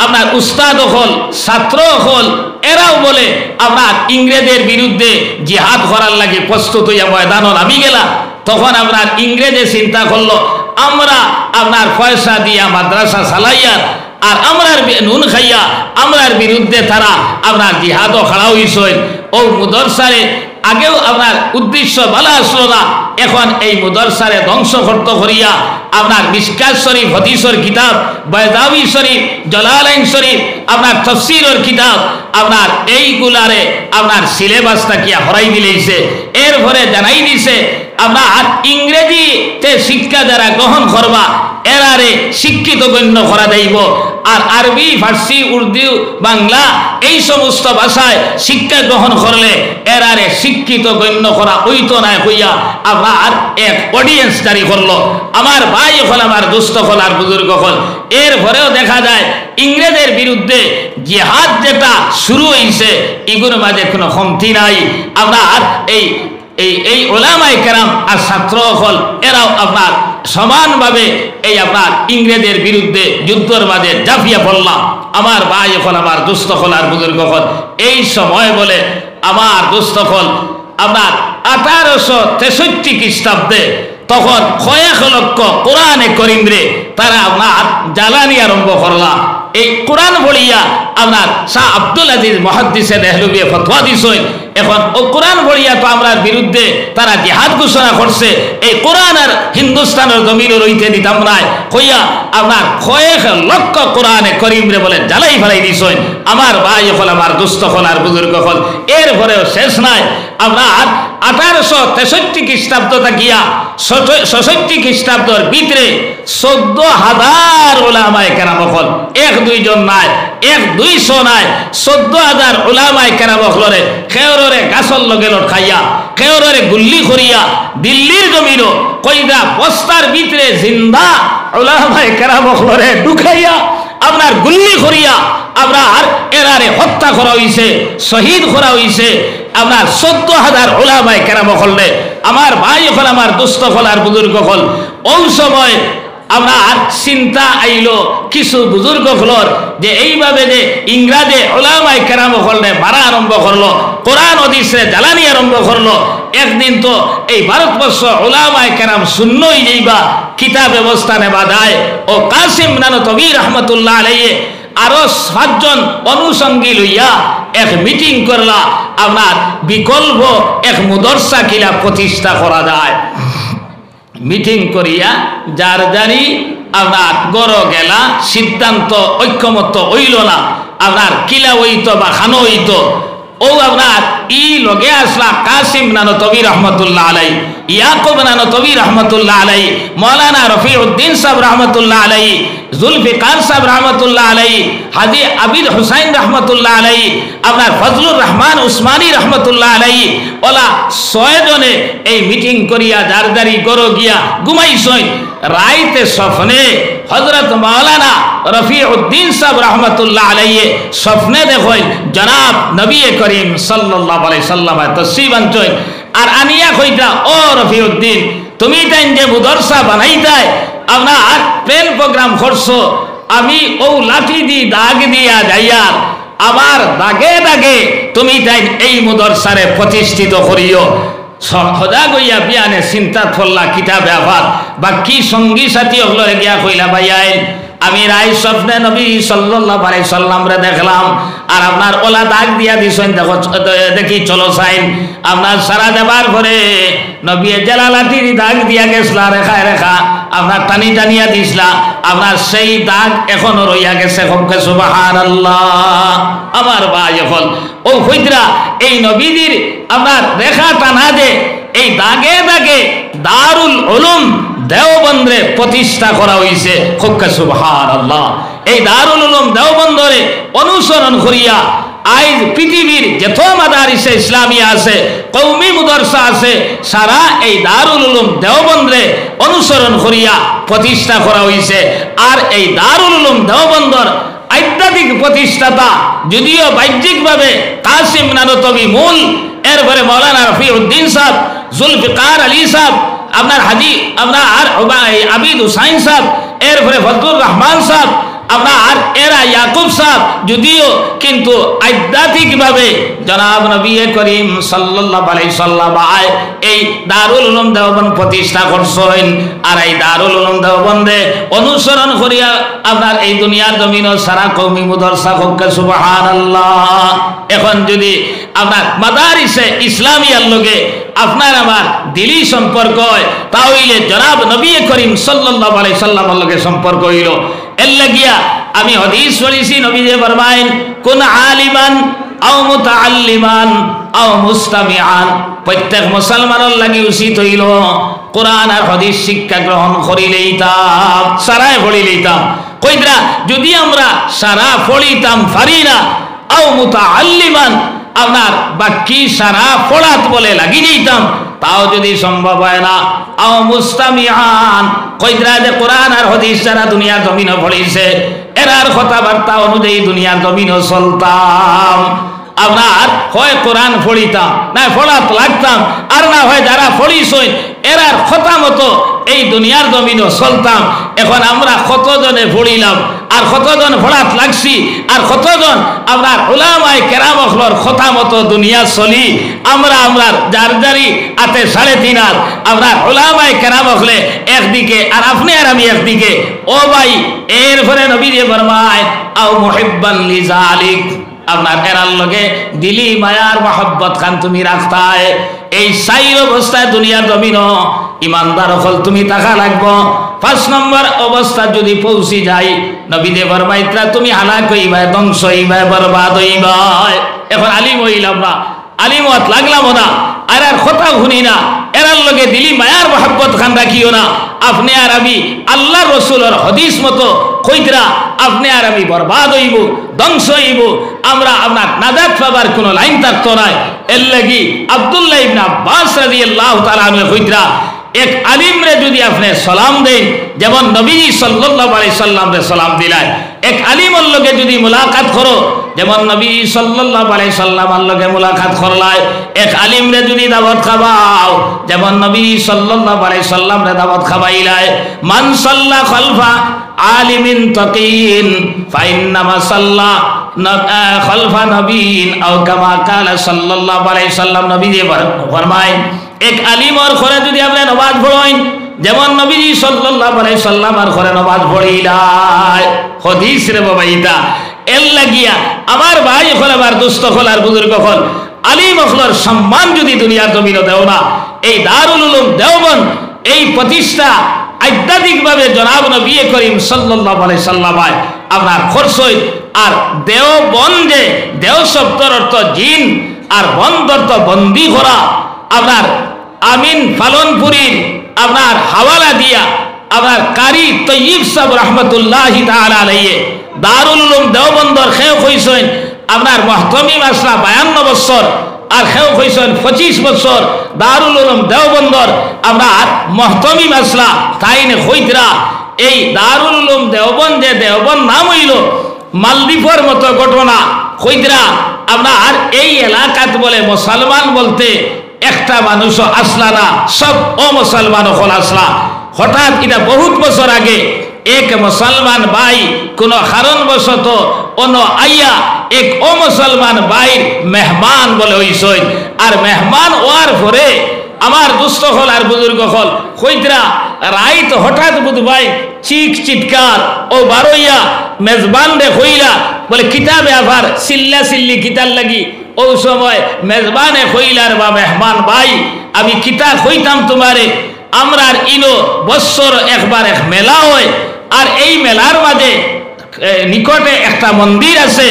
আপনার উস্তাদ হল, ছাত্র হল, এরাও বলে আপনার ইংরেজের বিরুদ্ধে জিহাদ করার লাগে প্রস্তুত হইয়া ময়দানও নামি গেলা। তখন আপনার ইংরেজে চিন্তা করলো আমরা আপনার পয়সা দিয়া মাদ্রাসা চালাইয়া আর আমরার নুন খাইয়া আমরার বিরুদ্ধে তারা আপনার জিহাদও খাড়া হইছে। ও মুদরসারে আগেও আপনার উদ্দেশ্য ভালো আসলো না, এখন এই মুদরসারে ধ্বংস করতে করিয়া আপনার মিশকাত শরীফ হাদিসের কিতাব, বাইদাবি শরীফ, জালালাইন শরীফ, আপনার তাফসীরের কিতাব আপনার এইগুলারে আপনার সিলেবাসটা কিয়া হরাই দিলেইছে। এরপরে জানাই দিছে আপনার ইংরেজিতে শিক্ষা যারা গ্রহণ করবা এরারে শিক্ষিত গণ্য করা যাইব, আর আরবি, ফার্সি, উর্দু, বাংলা এই সমস্ত ভাষায় শিক্ষা গ্রহণ করলে এরারে শিক্ষিত গণ্য করা হইতো না হইয়া আপনার এক অডিয়েন্স জারি করলো। আমার ভাই হল, আমার দুস্থ হল আর বুজুর্গ হল। এরপরেও দেখা যায় ইংরেজের বিরুদ্ধে জিহাদ যেটা শুরু হয়েছে এগুলোর মাঝে কোনো কমতি নাই। আপনার এই ওলামায়ে কেরাম আর ছাত্র হল এরাও আপনার সমানভাবে এই আপনার ইংরেজের বিরুদ্ধে যুদ্ধের মাঝে ঝাঁপিয়ে পড়লাম। আমার ভাই হল, আমার দুস্থ হল আর বুজুর্গ হল। এই সময় বলে আমার দুস্থ হল আপনার 1863 খ্রিস্টাব্দে তখন কয়েক লক্ষ কোরআনে করিম রে তারা আপনার জ্বালানি আরম্ভ করলা। এই কোরআন পড়িয়া আপনার শাহ আব্দুল আজিজ মুহাদ্দিসে দেহলভী ফতোয়া দিছেন। এখন ও কোরআন পড়িয়া তো আমরার বিরুদ্ধে তারা জিহাদ ঘোষণা করছে, এই কোরআন আর হিন্দুস্তানের জমিনে রইতে দিতাম না কইয়া আপনার কয়েক লক্ষ কোরআনে করিম রে বলে জ্বালাই ফেলাই দিছেন। আমার ভাই হল, আমার দুস্থ হল আর বুজুর্গ হল। এরপরেও শেষ নাই, আপনার 1863 খ্রিস্টাব্দ থাকিয়া 66 খ্রিস্টাব্দর ভিতরে 14,000 ওলামায়ে কেরাম হল, 1-2 জন নাই, 1-200 নাই, 14,000 ওলামায়ে কেরাম হলরে খেয়রে গাছর লগে লটকাইয়া খেয়রে গুল্লি করিয়া দিল্লির জমিনও কইদা বস্তার ভিতরে জিন্দা ওলামায়ে কেরাম হলরে ঢুকাইয়া আপনার গুল্লি করিয়া আপনার এরারে হত্যা করা হইছে, শহীদ করা হইছে। আপনার 14,000 উলামায়ে কেরাম হলে আমার ভাই হল, আমার দুস্থ হল, আর বুজুর্গ হল। ওই সময় আপনার চিন্তা আইল কিছু বুজুর্গ হলর যে এইভাবে যে ইংরাজে উলামায়ে কেরাম হলে মারা আরম্ভ করলো, কোরআন হাদিসে জ্বালানি আরম্ভ করলো। একদিন তো এই ভারতবর্ষ উলামায়ে কেরাম শূন্য হয়ে যাইবা, কিতাব ব্যবস্থা নেবা যায়। ও কাসিম নানতবী রহমতুল্লাহ আলাইহি আরো 7 জন অনুষঙ্গী লইয়া এক মিটিং করলা, আপনার বিকল্প এক মুদরসা কিলা প্রতিষ্ঠা করা যায়। মিটিং করিয়া যার জানি আপনার গড় গেলা, সিদ্ধান্ত ঐক্যমত হইল না, আপনার কিলা হইতো বা খানো হইতো। ও আপনার ই লগে আসলা কাসিম নানতবী রহমতুল্লাহ আলাই, ইয়াকুব নানতবী রহমতুল্লাহ আলাই, মৌলানা রফিউদ্দিন সাহেব রহমতুল্লাহ আলাই, জুলফিকার সাহেব রহমতুল্লাহ আলাই, হাজি আবিদ হুসাইন রহমতুল্লাহ আলাই, আপনার ফজলুর রহমান উসমানী রহমতুল্লাহ আলাই, ওলা 6 জনে এই মিটিং করিয়া যার জারি গরো গিয়া ঘুমাইছই। রাইতে স্বপ্নে হযরত মাওলানা রফিউদ্দিন সাহেব রহমতুল্লাহ আলাইহি স্বপ্নে দেখেন জনাব নবী করিম সাল্লাল্লাহু আলাইহি সাল্লাম তশরিফ আনছেন। আর আনিয়া কইতা, ও রফিউদ্দিন, তুমি তাই যে মুদরসা বানাইতাই আপনার প্লেন প্রোগ্রাম করছো, আমি ও লাঠি দি দাগ দিয়া যাইয়া আমার দাগে দাগে তুমি তাই এই মুদরসারে প্রতিষ্ঠিত করিও। সজাগ হইয়া বিয়ানে চিন্তা ফল্লা কিতাবে আবার বা কি সঙ্গী সাথী হলো গিয়া কইলা ভাইয়াই আমি রাই স্বপ্নে নবী সাল্লাল্লাহু আলাইহি সাল্লাম রে দেখলাম, আর আপনার ওলা দাগ দিয়া দিছেন, দেখো দেখি চলো সাইন। আপনার সারা দেবার পরে নবী জালালাতির দাগ দিয়া গেছলা, রেখা রেখা আপনার টানি টানিয়া দিছলা, আপনার সেই দাগ এখনো রইয়া গেছে। হোকে সুবহানাল্লাহ। আমার ভাই এখন ও হইতরা এই নবীদের আপনার রেখা টানা দে এই দাগে দাগে দারুল উলুম দেওবন্দরে প্রতিষ্ঠা করা হয়েছে। হোকে সুবহানাল্লাহ। এই দারুল উলুম দেওবন্দরে অনুসরণ করিয়া আজ পৃথিবীর যত মাদারিসে ইসলামিয়া আছে, কওমি মুদরসা আছে, সারা এই দারুল উলুম দেওবন্দরে অনুসরণ করিয়া প্রতিষ্ঠা করা হয়েছে। আর এই দারুল উলুম দেওবন্দর আধ্যাত্মিক প্রতিষ্ঠাতা যদিও বাহ্যিকভাবে কাসিম নানতবী মূল, এরপরে মৌলানা রফিউদ্দিন সাহেব, জুলফিকার আলী সাহেব, আপনার হাজি আপনার আবিদ হুসাইন সাহেব, এরপরে ফজলুর রহমান সাহেব, আপনার এরা ইয়াকুব সাহেব, যদিও কিন্তু আধ্যাত্মিকভাবে জনাব নবী করিম সাল্লাল্লাহু আলাইহি সাল্লাম এই দারুল উলুম দেওবন্দ প্রতিষ্ঠা করছেন। আর এই দারুল উলুম দেওবন্দে অনুসরণ করিয়া আপনার এই দুনিয়ার জমিন সারা কওমি মুদরসা। হোকে সুবহানাল্লাহ। এখন যদি আপনার মাদারিসে ইসলামিয়ার লগে আপনার আমার দিলি সম্পর্ক হয়, তাহলে জনাব নবী করিম সাল্লাল্লাহু আলাইহি সাল্লামের লগে সম্পর্ক হইল। এর লাগিয়া আমি হাদিস পড়েছি, নবী যে ফরমায়েন কুন আলিমান আও মুতাআল্লিমান আও মুস্তামিআন। প্রত্যেক মুসলমানের লাগি উচিত হইল কোরআন আর হাদিস শিক্ষা গ্রহণ করিলেইতাম, সারায় পড়িলেইতাম। কইরা যদি আমরা সারা পড়িতাম পারি না, আও মুতাআল্লিমান আপনার বাকি সারা পড়াত বলে লাগি যাইতাম, তাও যদি সম্ভব হয় না, আও মুস্তামিআন কইরা যে কোরআন আর হাদিস সারা দুনিয়ার জমিনে পড়িছে, এরার কথাবার্তা অনুযায়ী দুনিয়ার জমিনে চলতাম। আপনার হয় কোরআন পড়িতাম, না পড়াত লাগতাম, আর না হয় যারা পড়িছই এরার কথা মতো এই দুনিয়ার জমিনে চলতাম। এখন আমরা কতজনে পড়িলাম, আর কতজন পড়াত লাগছি, আর কতজন আপনার উলামায়ে কেরাম হলর কথা মতো দুনিয়া চলি। আমরা যার জারি আতে 3.5 হাত, আপনার উলামায়ে কেরাম হলে একদিকে, আর আপনি আর আমি একদিকে। ও ভাই, এরপরে নবী যে ফরমায় আও মুহিব্বান লিজালিক, আপনার এরার লগে দিলি মায়ার মহব্বত খান তুমি রাখতায়। এই 4 অবস্থায় দুনিয়ার জমিন ইমানদার হল তুমি থাকা লাগবো। 5 নম্বর অবস্থা যদি পৌঁছি যাই, নবী দে ফরমাইতরা তুমি হালাক হইবা, ধ্বংস হইবা, বরবাদ হইবা। এখন আলিম হইলাম না, আলিমত লাগলাম না, আর কথা শুনি না, এরার লগে দিলি মায়ার মহব্বত খান রাখিও না। আপনি আর আমি আল্লাহ রসুলের হাদিস মতো কইতরা আপনি আর আমি বরবাদ হইব, ধ্বংস হইব, আমরা আপনার নাজাত পাবার কোনো লাইন থাকতো না। এর লাগি আব্দুল্লাহ ইবনে আব্বাস রাদিয়াল্লাহু তাআলা আনহু কইতরা এক আলিম রে যদি আপনি সালাম দেন যেমন নবী সাল্লাল্লাহু আলাইহি সাল্লাম রে সালাম দিলাই, এক আলিমের লগে যদি মুলাকাত করো যেমন নবী সাল্লাল্লাহু আলাইহি সাল্লামের লগে মুলাকাত করলাই, এক আলিম রে যদি দাওয়াত খাওয়াও যেমন নবী সাল্লাল্লাহু আলাইহি সাল্লাম রে দাওয়াত খাওয়াইলাই। মান সাল্লা খালফা আলিমিন তাকিন ফাইন্নামা সাল্লা খালফা নবীন আও কামা কালা সাল্লাল্লাহু আলাইহি সাল্লাম। নবী যে ফরমায় এক আলিমর ঘরে যদি আপনি নামাজ পড়েন যেমন নবী সাল্লাল্লাহু আলাইহি সাল্লামের ঘরে নামাজ পড়িলাই। হাদিস রে বাবা এটা এর লাগিয়া আমার ভাই হল আমার দুস্থ হল আর বুজুর্গ হল আলিম হলর সম্মান যদি দুনিয়ার জমিনে দেও না, এই দারুল উলুম দেওবন্দ এই প্রতিষ্ঠা আধ্যাত্মিকভাবে জনাব নবী করিম সাল্লাল্লাহু আলাইহি সাল্লাম আপনার খরচই। আর দেওবন্দে দেও শব্দের অর্থ জিন আর বন্দ অর্থ বন্দি করা। আপনার আমিন পালনপুরীর আপনার হাওয়ালা দিয়া আপনার কারি তৈয়ব সাহেব রহমতুল্লাহি তাআলা আলাইহি দারুল উলুম দেওবন্দর খেয়ে হইছেন আপনার মহতমি মাসলা 52 বছর আর খেয়ে হইছেন 25 বছর। দারুল উলুম দেওবন্দর আপনার মহতমি মাসলা তাইনে হইতরা। এই দারুল উলুম দেওবন্দ যে দেওবন্দ নাম হইল মালদ্বীপের মতো ঘটনা হইতরা। আপনার এই এলাকাত বলে মুসলমান বলতে একটা মানুষও আসলা না, সব অমুসলমান হল আসলা। হঠাৎ এটা বহুত বছর আগে এক মুসলমান ভাই কোন কারণবশত অন্য আইয়া এক অমুসলমান ভাইয়ের মেহমান বলে হইসই। আর মেহমান হওয়ার পরে আমার দুস্থ হল আর বুজুর্গ হল কইতরা রাইত হঠাৎ বুধ ভাই চিৎকার ও বারইয়া মেজবান রে হইলা বলে কিতাবে আবার সিল্লা সিল্লি কিতার লাগি। ওই সময় মেজবানে হইলার বা মেহমান ভাই আমি কিতাব হইতাম তোমারে, আমরা ইনো বৎসর একবার এক মেলা হয় আর এই মেলার মাঝে নিকটে একটা মন্দির আছে,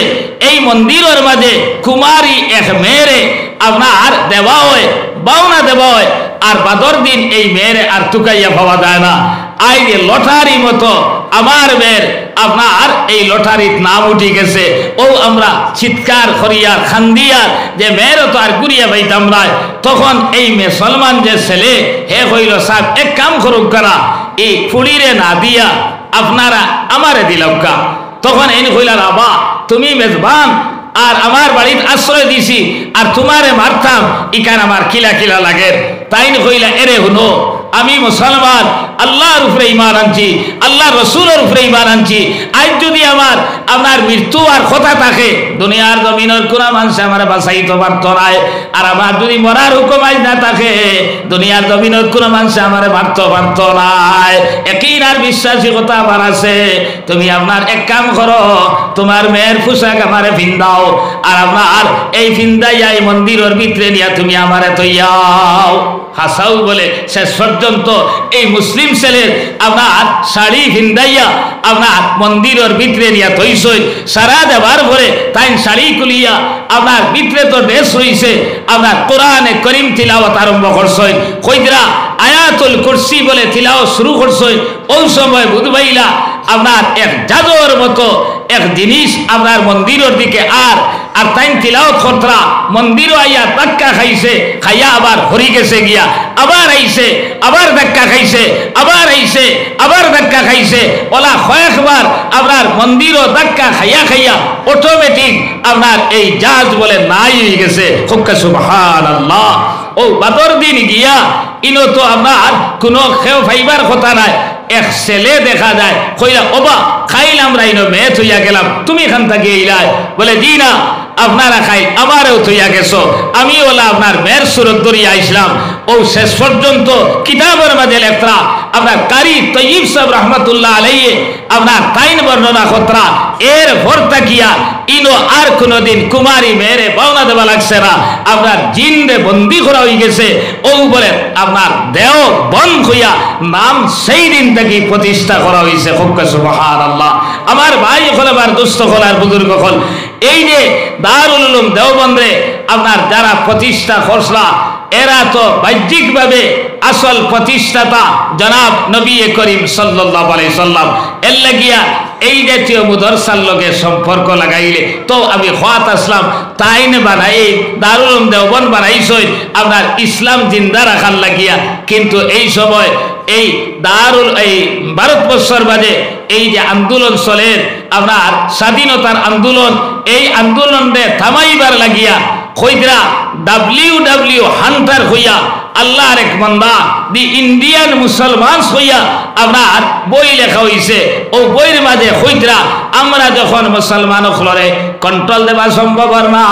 এই মন্দিরের মাঝে কুমারী এক মেয়েরে আপনার দেওয়া হয়, বাউনা দেওয়া হয়। আর বাদর দিন এই মেয়েরে আর তুকাইয়া পাওয়া যায় না। আই যে লটারি মতো আমার মেয়ের আপনার এই লটারির নাম উঠে গেছে। ও আমরা চিৎকার করিয়ার খান্দিয়ার যে মেয়েরও তো আর গুড়িয়া পাইতাম না। তখন এই মুসলমান যে ছেলে হে হইল সাহেব এক কাম করুক করা এই ফুড়িরে না দিয়া আপনারা আমারে দিলকা। তখন এই হইলার আবা তুমি মেজবান আর আমার বাড়ির আশ্রয় দিছি আর তোমারে মারতাম ইকান আমার কিলা কিলা লাগে। তাই হইলা এরে হুনো আমি মুসলমান আল্লাহর উপরে ঈমান আনছি, আল্লাহ রসুলের উপরে ঈমান আনছি। আজ যদি আমার আপনার মৃত্যু আর কথা থাকে দুনিয়ার জমিনের কোনো মানুষ আমার বাঁচাইতে পারত নাই। আর আমার যদি মরার হুকুম আজ না থাকে দুনিয়ার জমিনের কোনো মানুষ আমার মারতে পারত নাই। একই আর বিশ্বাসী কথা আমার আছে। তুমি আপনার এক কাম করো, তোমার মেয়ের পোশাক আমারে ভিন্দাও আর আপনার এই ভিন্দাইয়া এই মন্দিরের ভিতরে নিয়ে তুমি আমারে তৈয়াও। হাসাও বলে শেষ পর্যন্ত এই মুসলিম ছেলের আপনার শাড়ি ভিন্দাইয়া আপনার মন্দিরের ভিতরে নিয়ে তৈসই। সারা দেবার পরে তাই শাড়ি কুলিয়া আপনার ভিতরে তো ড্রেস রয়েছে আপনার কোরআনে করিম তিলাওয়াত আরম্ভ করছই। কইদরা আয়াতুল কুরসি বলে তিলাওয়াত শুরু করছই। ওই সময় বুধবাইলা আপনার এক জাদুর মতো এক জিনিস আপনার মন্দিরের দিকে আর তাই তিলাওয়াত করতরা মন্দিরও আইয়া ধাক্কা খাইছে, খাইয়া আবার হরি গেছে গিয়া আবার আইছে, আবার ধাক্কা খাইছে, আবার আইছে, আবার ধাক্কা খাইছে। ওলা কয়েকবার আপনার মন্দিরও ধাক্কা খাইয়া খাইয়া অটোমেটিক আপনার এই জাহাজ বলে নাই হয়ে গেছে। হুক্কা সুবহানাল্লাহ। ও বাদর দিন গিয়া ইনো তো আপনার কোনো খেও ফাইবার কথা নাই। এক ছেলে দেখা যায় কইলা ওবা খাইলাম রাইনো মেয়ে থইয়া গেলাম, তুমি এখান থেকে ইলাই বলে জি না আপনারা খাই আমারও থইয়া গেছো, আমি ওলা আপনার মেয়ের সুরত ধরিয়া আইসলাম। ও শেষ পর্যন্ত কিতাবের মাঝে লেখরা আপনার কারি তৈয়ব সাহেব রহমতুল্লাহ আলাইহি আপনার তাইন বর্ণনা করতরা এর ভর তাকিয়া ইনো আর কোনদিন কুমারী মেয়েরে পাওনা দেওয়া লাগছে না, আপনার জিন্দে বন্দি করা হয়ে গেছে। ও বলে আপনার দেহ বন্ধ হইয়া নাম সেই দিন থেকে প্রতিষ্ঠা করা হয়েছে। সুবহানাল্লাহ। আমার ভাই হল আমার দুস্থ হল আর বুজুর্গ হল এই যে দারুল উলুম দেওবন্দে আপনার যারা প্রতিষ্ঠা করছলা এরা তো বাহ্যিকভাবে আসল প্রতিষ্ঠাতা জনাব নবী করিম সাল্লাল্লাহু আলাইহি সাল্লাম। এর লাগিয়া এই জাতীয় মুদরসার লগে সম্পর্ক লাগাইলে তো আমি খোয়াত আসলাম তাইন বানাই দারুল উলুম দেওবন্দ বানাইছই আপনার ইসলাম জিন্দা রাখার লাগিয়া। কিন্তু এই সময় এই এই ভারতবর্ষের বাজে এই যে আন্দোলন চলে আপনার স্বাধীনতার আন্দোলন, এই আন্দোলনে থামাইবার লাগিয়া কইরা WW হান্টার হইয়া আল্লাহর এক বান্দা দি ইন্ডিয়ান মুসলমান হইয়া আপনার বই লেখা হইছে। ও বইয়ের মাঝে কইরা আমরা যখন মুসলমান হলরে কন্ট্রোল দেওয়া সম্ভব না,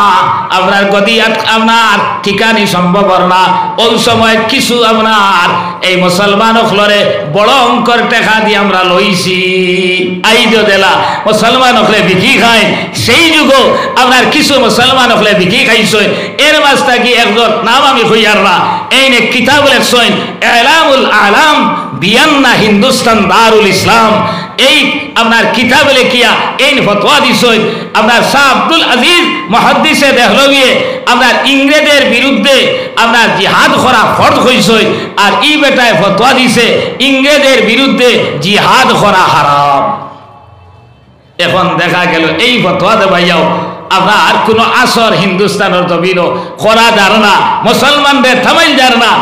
আপনার গদি আপনার ঠিকানি সম্ভব না, ওই সময় কিছু আপনার এই মুসলমান হলরে বড় অঙ্কর টেকা দিয়ে আমরা লইছি আইজ দেলা মুসলমান হলে বিক্রি খায়। সেই যুগও আপনার কিছু মুসলমান হলে বিক্রি খাইছে। এর মাঝটা কি একজন নাম আমি হইয়ার না এই নে কিতাব লেখছেন ইলামুল আলাম বিয়ান্না হিন্দুস্তান দারুল ইসলাম। এই আপনার কিতাব লেখিয়া এই ফতোয়া দিছেন আপনার শাহ আব্দুল আজিজ মুহাদ্দিসে দেহলভী আপনার ইংরেজের বিরুদ্ধে আপনার জিহাদ করা ফরজ হইছে। আর ই বেটায় ফতোয়া দিছে ইংরেজের বিরুদ্ধে জিহাদ করা হারাম। এখন দেখা গেল এই ফতোয়াতে ভাইয়াও আপনার কোন আসর হিন্দুস্তানের জমিনও করা যার না, মুসলমানদের থামাইল যার না।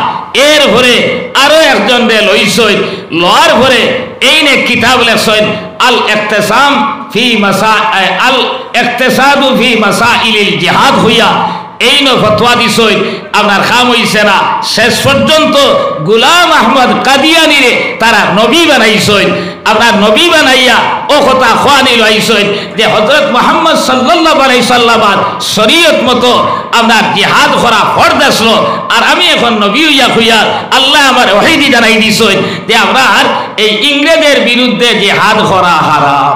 এর ভরে আরো একজন রে লইছই, লওয়ার ভরে এই নে কিতাব লেখছেন আল ইকতিসাম ফি আল ইকতিসাদু ফি মাসাইলিল জিহাদ হইয়া এই নো ফতোয়া দিছই। আপনার খাম হইছে না, শেষ পর্যন্ত গোলাম আহমদ কাদিয়ানিরে তারা নবী বানাইছই। আপনার নবী বানাইয়া ও কথা খোয়ানি লইছই যে হযরত মুহাম্মদ সাল্লাল্লাহু আলাইহি সাল্লামের শরীয়ত মতো আপনার জিহাদ করা ফরজ আসলো। আর আমি এখন নবী হইয়া হইয়া আল্লাহ আমার ওহী জানাই দিছই যে আপনার এই ইংরেজের বিরুদ্ধে জিহাদ করা হারাম।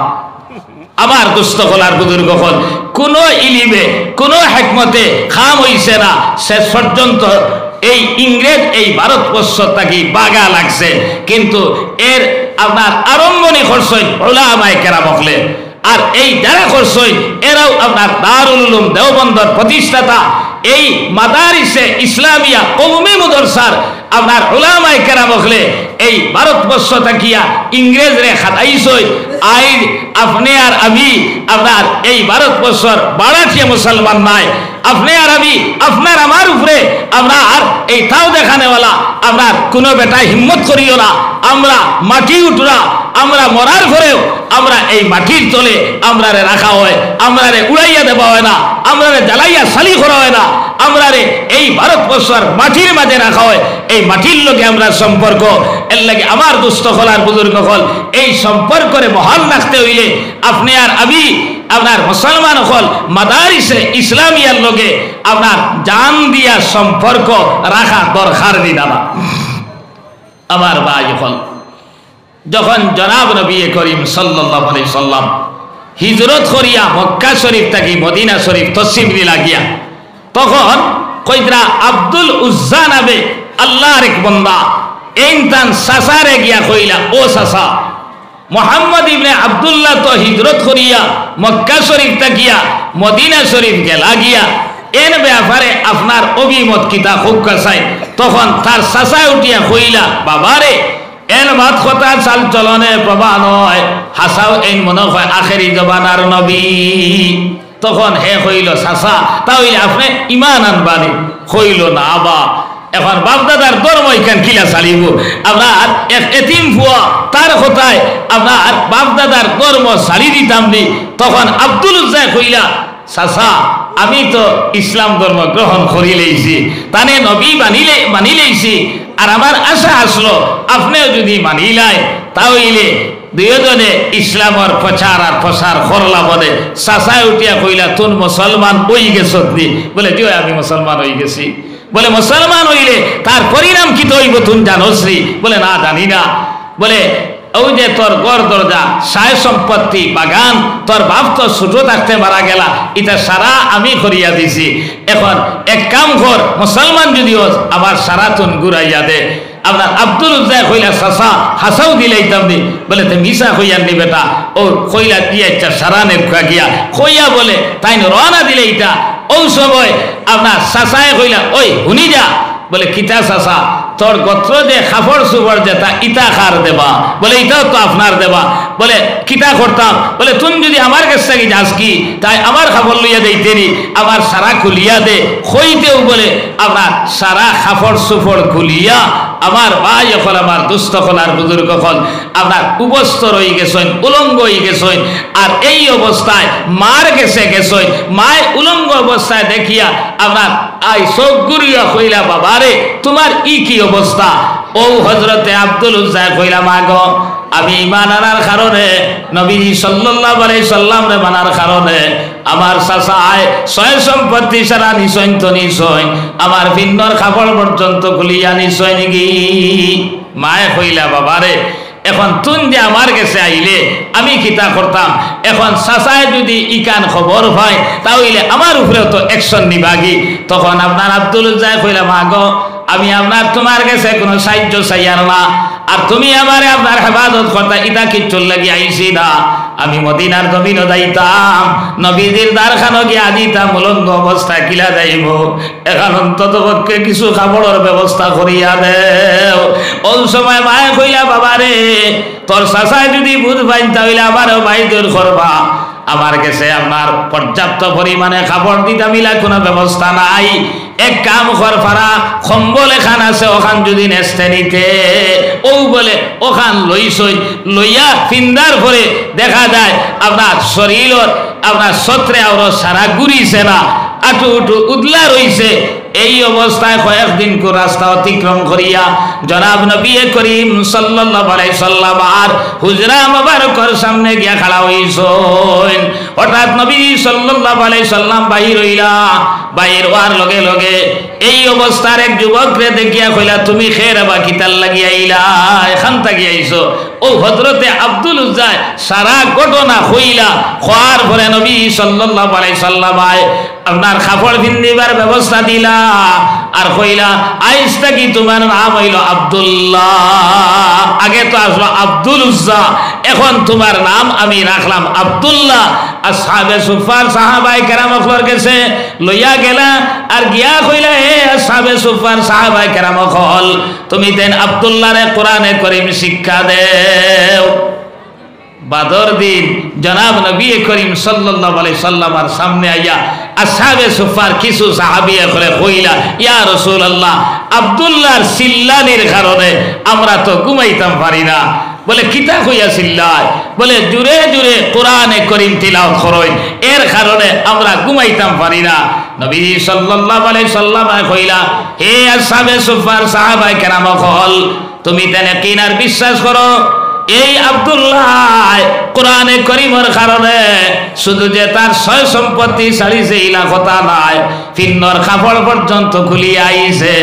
আবার দুস্থ হলার বুজুর্গ হল কোন ইলিমে কোন হিকমতে খাম হইছে না, শেষ পর্যন্ত এই ইংরেজ এই ভারতবর্ষ তাকে বাগা লাগছে। কিন্তু এর আপনার আরম্ভনি করছেন উলামায়ে কেরাম হলে। আর এই যারা করছেন এরাও আপনার দারুল উলুম দেওবন্দর প্রতিষ্ঠাতা, এই মাদারিসে ইসলামিয়া কওমি মুদরসার আপনার উলামায়ে কেরাম হলে এই ভারতবর্ষ তাকিয়া ইংরেজরে খাতাইছই। আইন আপনি আর আমি আপনার এই ভারতবর্ষর বাড়াটিয়া মুসলমান নাই, আপনি আর আমি আপনার আমার উপরে আপনার এই তাও দেখানেওয়ালা আপনার কোনো বেটা হিম্মত করিও না। আমরা মাটি উঠরা, আমরা মরার ঘরেও আমরা এই মাটির তলে আমরা রাখা হয়, আমরা উড়াইয়া দেওয়া হয় না, আমরা জ্বালাইয়া সালি করা হয় না, আমরা এই ভারতবর্ষের মাটির মাঝে রাখা হয়। এই মাটির লোকে আমরা সম্পর্ক এর লাগে আমার দুস্থ হলার বুজুর্গ হল এই সম্পর্করে বহাল রাখতে হইলে আপনি আর আমি আপনার মুসলমান হল মাদারিসে ইসলামিয়ার লোকে আপনার জান দিয়া সম্পর্ক রাখা দরকার দিনা না। আমার ভাই হল যখন জনাব নবী করিম সাল্লাল্লাহু আলাইহি সাল্লাম হিজরত করিয়া মক্কা শরীফ থেকে মদিনা শরীফ তশরিফ লাগিয়া তখন কইরা আব্দুল উজ্জা নামে আল্লাহর এক বান্দা এইনতান সাসারে গিয়া কইলা ও সাসা মুহাম্মদ ইবনে আব্দুল্লাহ তো হিজরত করিয়া মক্কা শরীফ থাকিয়া মদিনা শরীফ গেলা গিয়া এর ব্যাপারে আপনার অভিমত কিতা খুব কাছাই। তখন তার সাসায় উঠিয়া কইলা বাবারে এন ভাত কথা চাল চলনে প্রভা নয়, হাসাও এই মনে হয় আখেরি জবানার নবী। তখন হে হইল সাসা তাহলে আপনি ইমান আনবানি, হইল না আবা এখন বাপদাদার ধর্ম এখান কিলা চালিব। আপনার এক এতিম ফুয়া তার কথায় আপনার বাপদাদার ধর্ম ছাড়ি দিতাম নি। তখন আব্দুল উজ্জা কইলা সাসা আমি তো ইসলাম ধর্ম গ্রহণ করি লইছি, তানে নবী মানি লইছি। আর আমার আশা আসলো আপনিও যদি মানিলাই তাহলে দুজনে ইসলামের প্রচার আর প্রসার করলা বলে। সাসায় উঠিয়া কইলা তুন মুসলমান হই গেছ? বলে দিও আমি মুসলমান হয়ে গেছি। বলে মুসলমান হইলে তার পরিণাম কি হইব তুন জানোস? বলে না জানি না। বলে ওই যে তোর গড় দরজা সায় সম্পত্তি বাগান তোর বাপ তো ছোট থাকতে মারা গেলা, এটা সারা আমি করিয়া দিছি। এখন এক কাম কর মুসলমান যদি আবার সারা তুন ঘুরাইয়া দে। আপনার আব্দুল উজ্জা কইলা সাসা হাসাও দিলাইতাম দি। বলে তো মিশা কইয়ার নি বেটা ও কইলা দিয়ে সারা নে গিয়া কইয়া বলে তাই রওনা দিলে এটা। ওই সময় আপনার সাসায় কইলা ওই হুনি যা বলে কিতা চাচা তোর গোত্র যে খাফড় সুবর যেটা ইটা খার দেবা, বলে এটাও তো আপনার দেবা। বলে কিতা করতাম, বলে তুই যদি আমার কাছ থেকে যাস কি তাই আমার খাফড় লইয়া দেইতেনি, আমার সারা খুলিয়া দে। হইতেও বলে আপনার সারা খাফড় সুফড় খুলিয়া আমার ভাই এখন আমার দুস্থ হল আর বুজুর্গ হল আপনার উপস্থ রয়ে গেছেন, উলঙ্গ হয়ে গেছেন। আর এই অবস্থায় মার গেছে গেছেন, মায় উলঙ্গ অবস্থায় দেখিয়া আপনার আই চোখ গুড়িয়া কইলা বাবারে তোমার কি অবস্থা। ও হযরতে আব্দুল উজ্জা কইলা মা গো আমি ঈমান আনার কারণে নবীজি সাল্লাল্লাহু আলাইহি সাল্লাম রে মানার কারণে আমার চাচায় সয় সম্পত্তি সারা নিছইন তো নিছইন, আমার ভিন্নর খাবার পর্যন্ত খুলিয়া নিছইন কি। মায়ে কইলা বাবারে এখন তুই যে আমার কাছে আইলে আমি কিতা করতাম, এখন চাচায় যদি ইকান খবর হয় তাহলে আমার উপরেও তো অ্যাকশন নিবাগি। তখন আপনার আব্দুল উজ্জা কইলা মা গো আমি আপনার তোমার কাছে কোনো সাহায্য চাইয়ার না, আর তুমি আমারে আপনার হেফাজত করতা ইটা কিচ্ছুর লাগি আইছি না। আমি মদিনার জমিনও যাইতাম, নবীজির দ্বারখানো গিয়া দিতাম, উলঙ্গ অবস্থায় কিলা যাইব, এখন অন্তত পক্ষে কিছু খাবারের ব্যবস্থা করিয়া দেও। ওই সময় মায়ে কইলা বাবারে তোর চাচায় যদি বুঝ পাইন তাহলে আমারও বাইদুর করবা, আমার কাছে আপনার পর্যাপ্ত পরিমাণে খাবার দিতা মিলা কোনো ব্যবস্থা নাই। এক কাম কর ফারা কম্বল এখান আছে ওখান যদি নেস্তে নিতে, ও বলে ওখান লইসই লইয়া ফিন্দার পরে দেখা যায় আপনার শরীর আপনার সত্রে আরো সারা ঘুরিছে না, আটু উটু উদলা রইছে। এই অবস্থায় কয়েকদিন রাস্তা অতিক্রম করিয়া জনাব নবী করিম সাল্লাল্লাহু আলাইহি সাল্লাম আর হুজরা মুবারকর সামনে গিয়া খাড়া হইছেন। হঠাৎ নবী সাল্লাল্লাহু আলাইহি সাল্লাম বাহির হইলা, বাহির হওয়ার লগে লগে এই অবস্থার এক যুবকরে দেখিয়া কইলা তুমি খের বা কিতাল লাগিয়া আইলা, এখান থেকে আইছো। ও হযরতে আব্দুল উজ্জা সারা ঘটনা কইলা, খোয়ার পরে নবী সাল্লাল্লাহু আলাইহি সাল্লাম আপনার কাপড় পিন্দিবার ব্যবস্থা দিলা আর কইলা আইজ থেকে তোমার নাম হইল আব্দুল্লাহ, আগে তো আসলো আব্দুল উজ্জা, এখন তোমার নাম আমি রাখলাম আব্দুল্লাহ। আসহাবে সুফার সাহাবায়ে কেরামর কাছে লইয়া গেলা আর গিয়া কইলা হে আসহাবে সুফার সাহাবায়ে কেরাম হল তুমি দেন আব্দুল্লাহরে কোরআনে করিম শিক্ষা দেও। বাদর দিন জনাব নবী করিম সাল্লাল্লাহু আলাইহি সাল্লামের সামনে আইয়া আসহাবে সুফার কিছু সাহাবী করে কইলা ইয়া রাসূলুল্লাহ আব্দুল্লাহর চিল্লানির কারণে আমরা তো ঘুমাইতাম পারি না। বলে কিতা কইয়া চিল্লায়, বলে জুরে জুরে কোরআনে করিম তিলাওয়াত করেন এর কারণে আমরা ঘুমাইতাম পারি না। নবী সাল্লাল্লাহু আলাইহি সাল্লাম কইলা হে আসহাবে সুফার সাহাবায়ে কেরাম হল তুমি তেনে কিনার বিশ্বাস করো এই আব্দুল্লাহ কোরআনে করিমের কারণে শুধু যে তার সয় সম্পত্তি ছাড়িছে ইলা কথা নাই, ফিন্নর কাপড় পর্যন্ত খুলিয়া আইছে।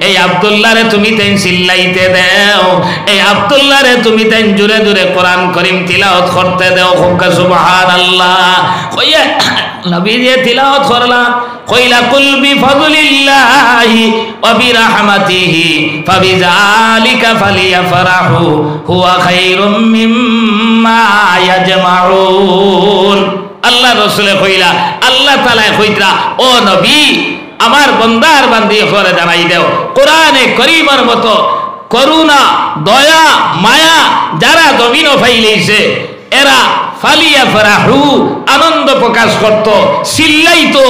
এই আব্দুল্লাহরে তুমি তেন চিল্লাইতে দেও, এই আব্দুল্লাহরে তুমি তেন জুরে জুরে কোরআন করিম তিলাওয়াত করতে দেও। সুবহানাল্লাহ কইয়া নবী যে তিলাওয়াত করলা কইলা কুল বিফাদলিল্লাহি ওয়া বিরহমাতিহি ফাবিযালিকা ফালিয়াফরাহু হুয়া খায়রুম মিম্মা ইয়াজমাউন। আল্লাহ রাসূল কইলা আল্লাহ তাআলা কইতরা ও নবী আমার বান্দার বান্দি করে জানাই দেও কোরআনে করিমের মতো করুণা দয়া মায়া যারা জমিনও ফাইলেছে এরা ফালিয়া ফরাহু আনন্দ প্রকাশ করত, চিল্লাইতো।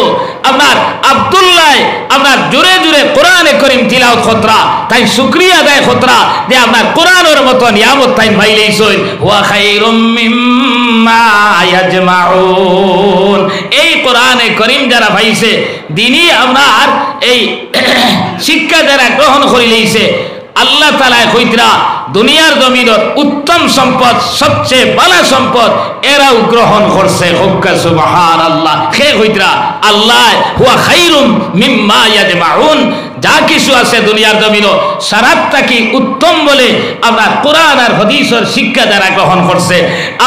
আপনার আব্দুল্লাহ আপনার জোরে জোরে কোরআনে করিম তিলাওয়াত খতরা তাই শুকরিয়া দেয় খতরা যে আপনার কোরআনের মতো নিয়ামত তাই পাইলেইছেন। ওয়া খায়রুম মিম্মা ইয়াজমাউন এই কোরআনে করিম যারা পাইছে দিনই আপনার এই শিক্ষা যারা গ্রহণ করিলেইছে আল্লাহ তাআলা কইতরা দুনিয়ার জমিনের উত্তম সম্পদ সবচেয়ে ভালো সম্পদ এরাও গ্রহণ করছে। সুবহানাল্লাহ কে কইতরা আল্লাহ হুয়া খায়রুম মিম্মা ইয়াজমাউন যা কিছু আছে দুনিয়ার জমিনও সারাটা কি উত্তম বলে আমরা কোরআন আর হাদিসের শিক্ষা যারা গ্রহণ করছে।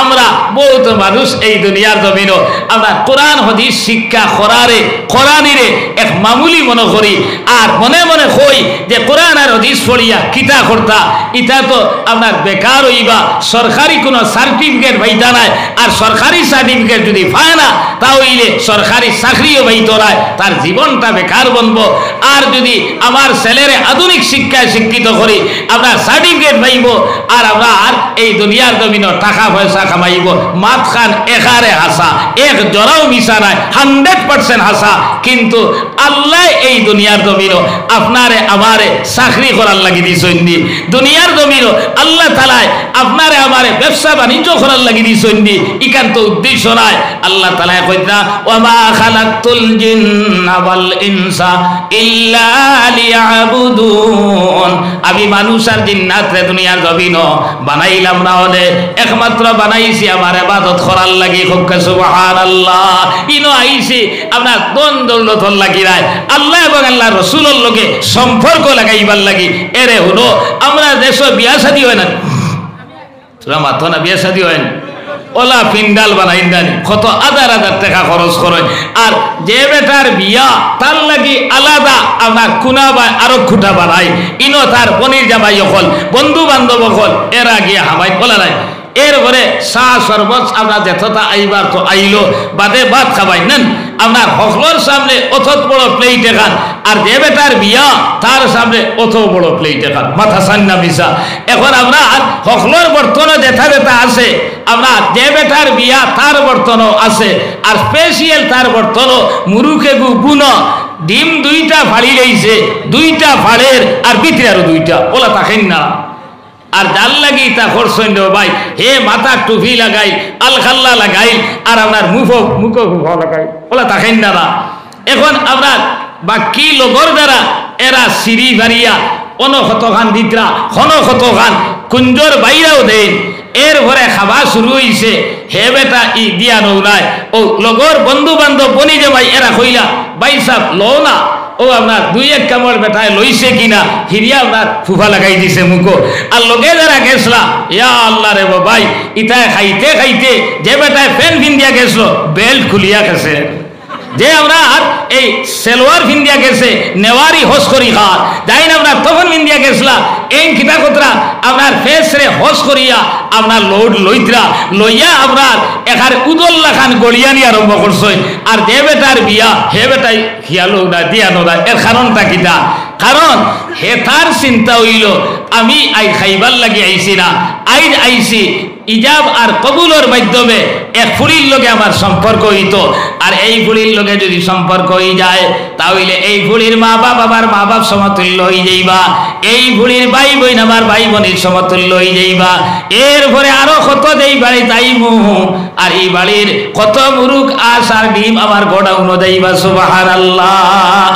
আমরা বহুত মানুষ এই দুনিয়ার জমিনও আমরা কোরআন হাদিস শিক্ষা করারে কোরআনিরে এক মামুলি মনে করি আর মনে মনে কই যে কোরআন আর হাদিস পড়িয়া কিতা করতা ইটা তো আপনার বেকার হইবা, সরকারি কোনো সার্টিফিকেট পাইতা নাই, আর সরকারি সার্টিফিকেট যদি পায় না তাহলে সরকারি চাকরিও পাইতো না, তার জীবনটা বেকার বনবো। আর যদি আমার ছেলেরে আধুনিক শিক্ষায় শিক্ষিত করি, আমরা সার্টিফিকেট পাইব, আর আমরা আর এই দুনিয়ার জমিনও টাকা পয়সা কামাইব। মাত খান এখারে হাসা, এক জরাও মিশা নাই, 100% হাসা। কিন্তু আল্লাহ এই দুনিয়ার জমিনও আপনারে আমারে চাকরি করার লাগি দিছেন নি, দুনিয়ার জমিনও আল্লাহ তাআলা আপনারে আমারে ব্যবসা বাণিজ্য করার লাগি দিছেন নি, ইকান তো উদ্দেশ্য নাই। আল্লাহ তাআলা কইতা ওয়ামা খালাকতুল জিন্না ওয়াল ইনসা ইল্লা লিয়াবুদুন, আমি মানুষ আর জিন্নাতরে দুনিয়ার জমিনও বানাইলাম না হলে একমাত্র বানাইছি আমার ইবাদত করার লাগি। খুব সুবহানাল্লাহ। ইনো আইছি আপনার দন দৌলত লাগি রায় আল্লাহ এবং আল্লাহ রসুলের লগে সম্পর্ক লাগাইবার লাগি। এরে হলো আমরা দেশ বিয়া শাদী হয় না, মাথো না বিয়া শাদী হয় না, ওলা পিন্ডাল বানাই দানি কত হাজার হাজার টাকা খরচ করে, আর যে বেটার বিয়া তার লাগি আলাদা আপনার কুনা বা আরো খুঁটা বানাই, ইনো তার পনির জামাই অকল বন্ধু বান্ধব অকল এরা গিয়া হামাই বলা নাই। এরপরে চা শরবত আপনার যেতটা আইবার তো আইলো, বাদে ভাত খাবাই নেন আপনার হকলোর সামনে অত বড় প্লেটে খান, আর যে বেটার বিয়া তার সামনে অত বড় প্লেটে খান, মাথা সান্না মিশা। এখন আমরা হকলোর বর্তনও যেটা যেটা আছে, আমরা যে বেটার বিয়া তার বর্তনও আছে, আর স্পেশিয়াল তার বর্তনও মুরুখে গুণ ডিম দুইটা ফাড়ি রয়েছে, দুইটা ফাড়ের আর ভিতরে আরো দুইটা ওলা থাকেন না। আর জাল লাগি তা করছেন ভাই, হে মাথা টুপি লাগাই আলখাল্লা লাগাই আর আপনার মুখো লাগাই ওলা থাকেন না। এখন আপনার বাকি লগর দ্বারা এরা সিঁড়ি ভারিয়া অনক্ষত খান দিতরা ক্ষণক্ষত খান কুঞ্জর বাইরেও দেন। এরপরে খাবার শুরু হয়েছে, হে বেটা ই দিয়া নৌ নাই, ও লগর বন্ধু বান্ধব বনি যে ভাই এরা কইলা ভাই সাহ লো না, ও আপনার দুই এক কামড় বেটায় লইছে কিনা হিরিয়া আপনার ফুফা লাগাই দিছে মুখো। আর লোকে যারা গেছলা ইয়া আল্লাহ রে ভাই ইটায় খাইতে খাইতে যে বেটায় প্যান্ট ভিন্দিয়া গেছিল বেল্ট খুলিয়া গেছে, যে আমরা এই সেলোয়ার ভিন্দিয়া গেছে নেওয়ারি হোস করি খাত যাই না আপনার তখন ভিন্দিয়া গেছলা এই কিতা কতরা আপনার ফেস রে হোস করিয়া আপনার লোড লইতরা লইয়া আপনার এখানে উদল্লা খান গড়িয়ানি আরম্ভ করছে। আর যে বেটার বিয়া হে বেটাই খিয়ালো না দিয়া নোরা, এর কারণটা কিতা? কারণ হে তার চিন্তা হইল আমি আই খাইবার লাগি আইছি না, আইজ আইছি ইজাব আর কবুলের মাধ্যমে এক ফুলির লগে আমার সম্পর্ক হইত। আর এই ফুলির লগে যদি সম্পর্ক হয়ে যায় তাহলে এই ফুলির মা বাপ আমার মা বাপ সমতুল্য হয়ে যাইবা, এই ফুলির ভাই বোন আমার ভাই বোনের সমতুল্য হয়ে যাইবা। এরপরে আরো কত দেই বাড়ি তাইমু, আর এই বাড়ির কত মুরুখ আস আর ডিম আমার গোডাউন যাইবা। সুবহানাল্লাহ।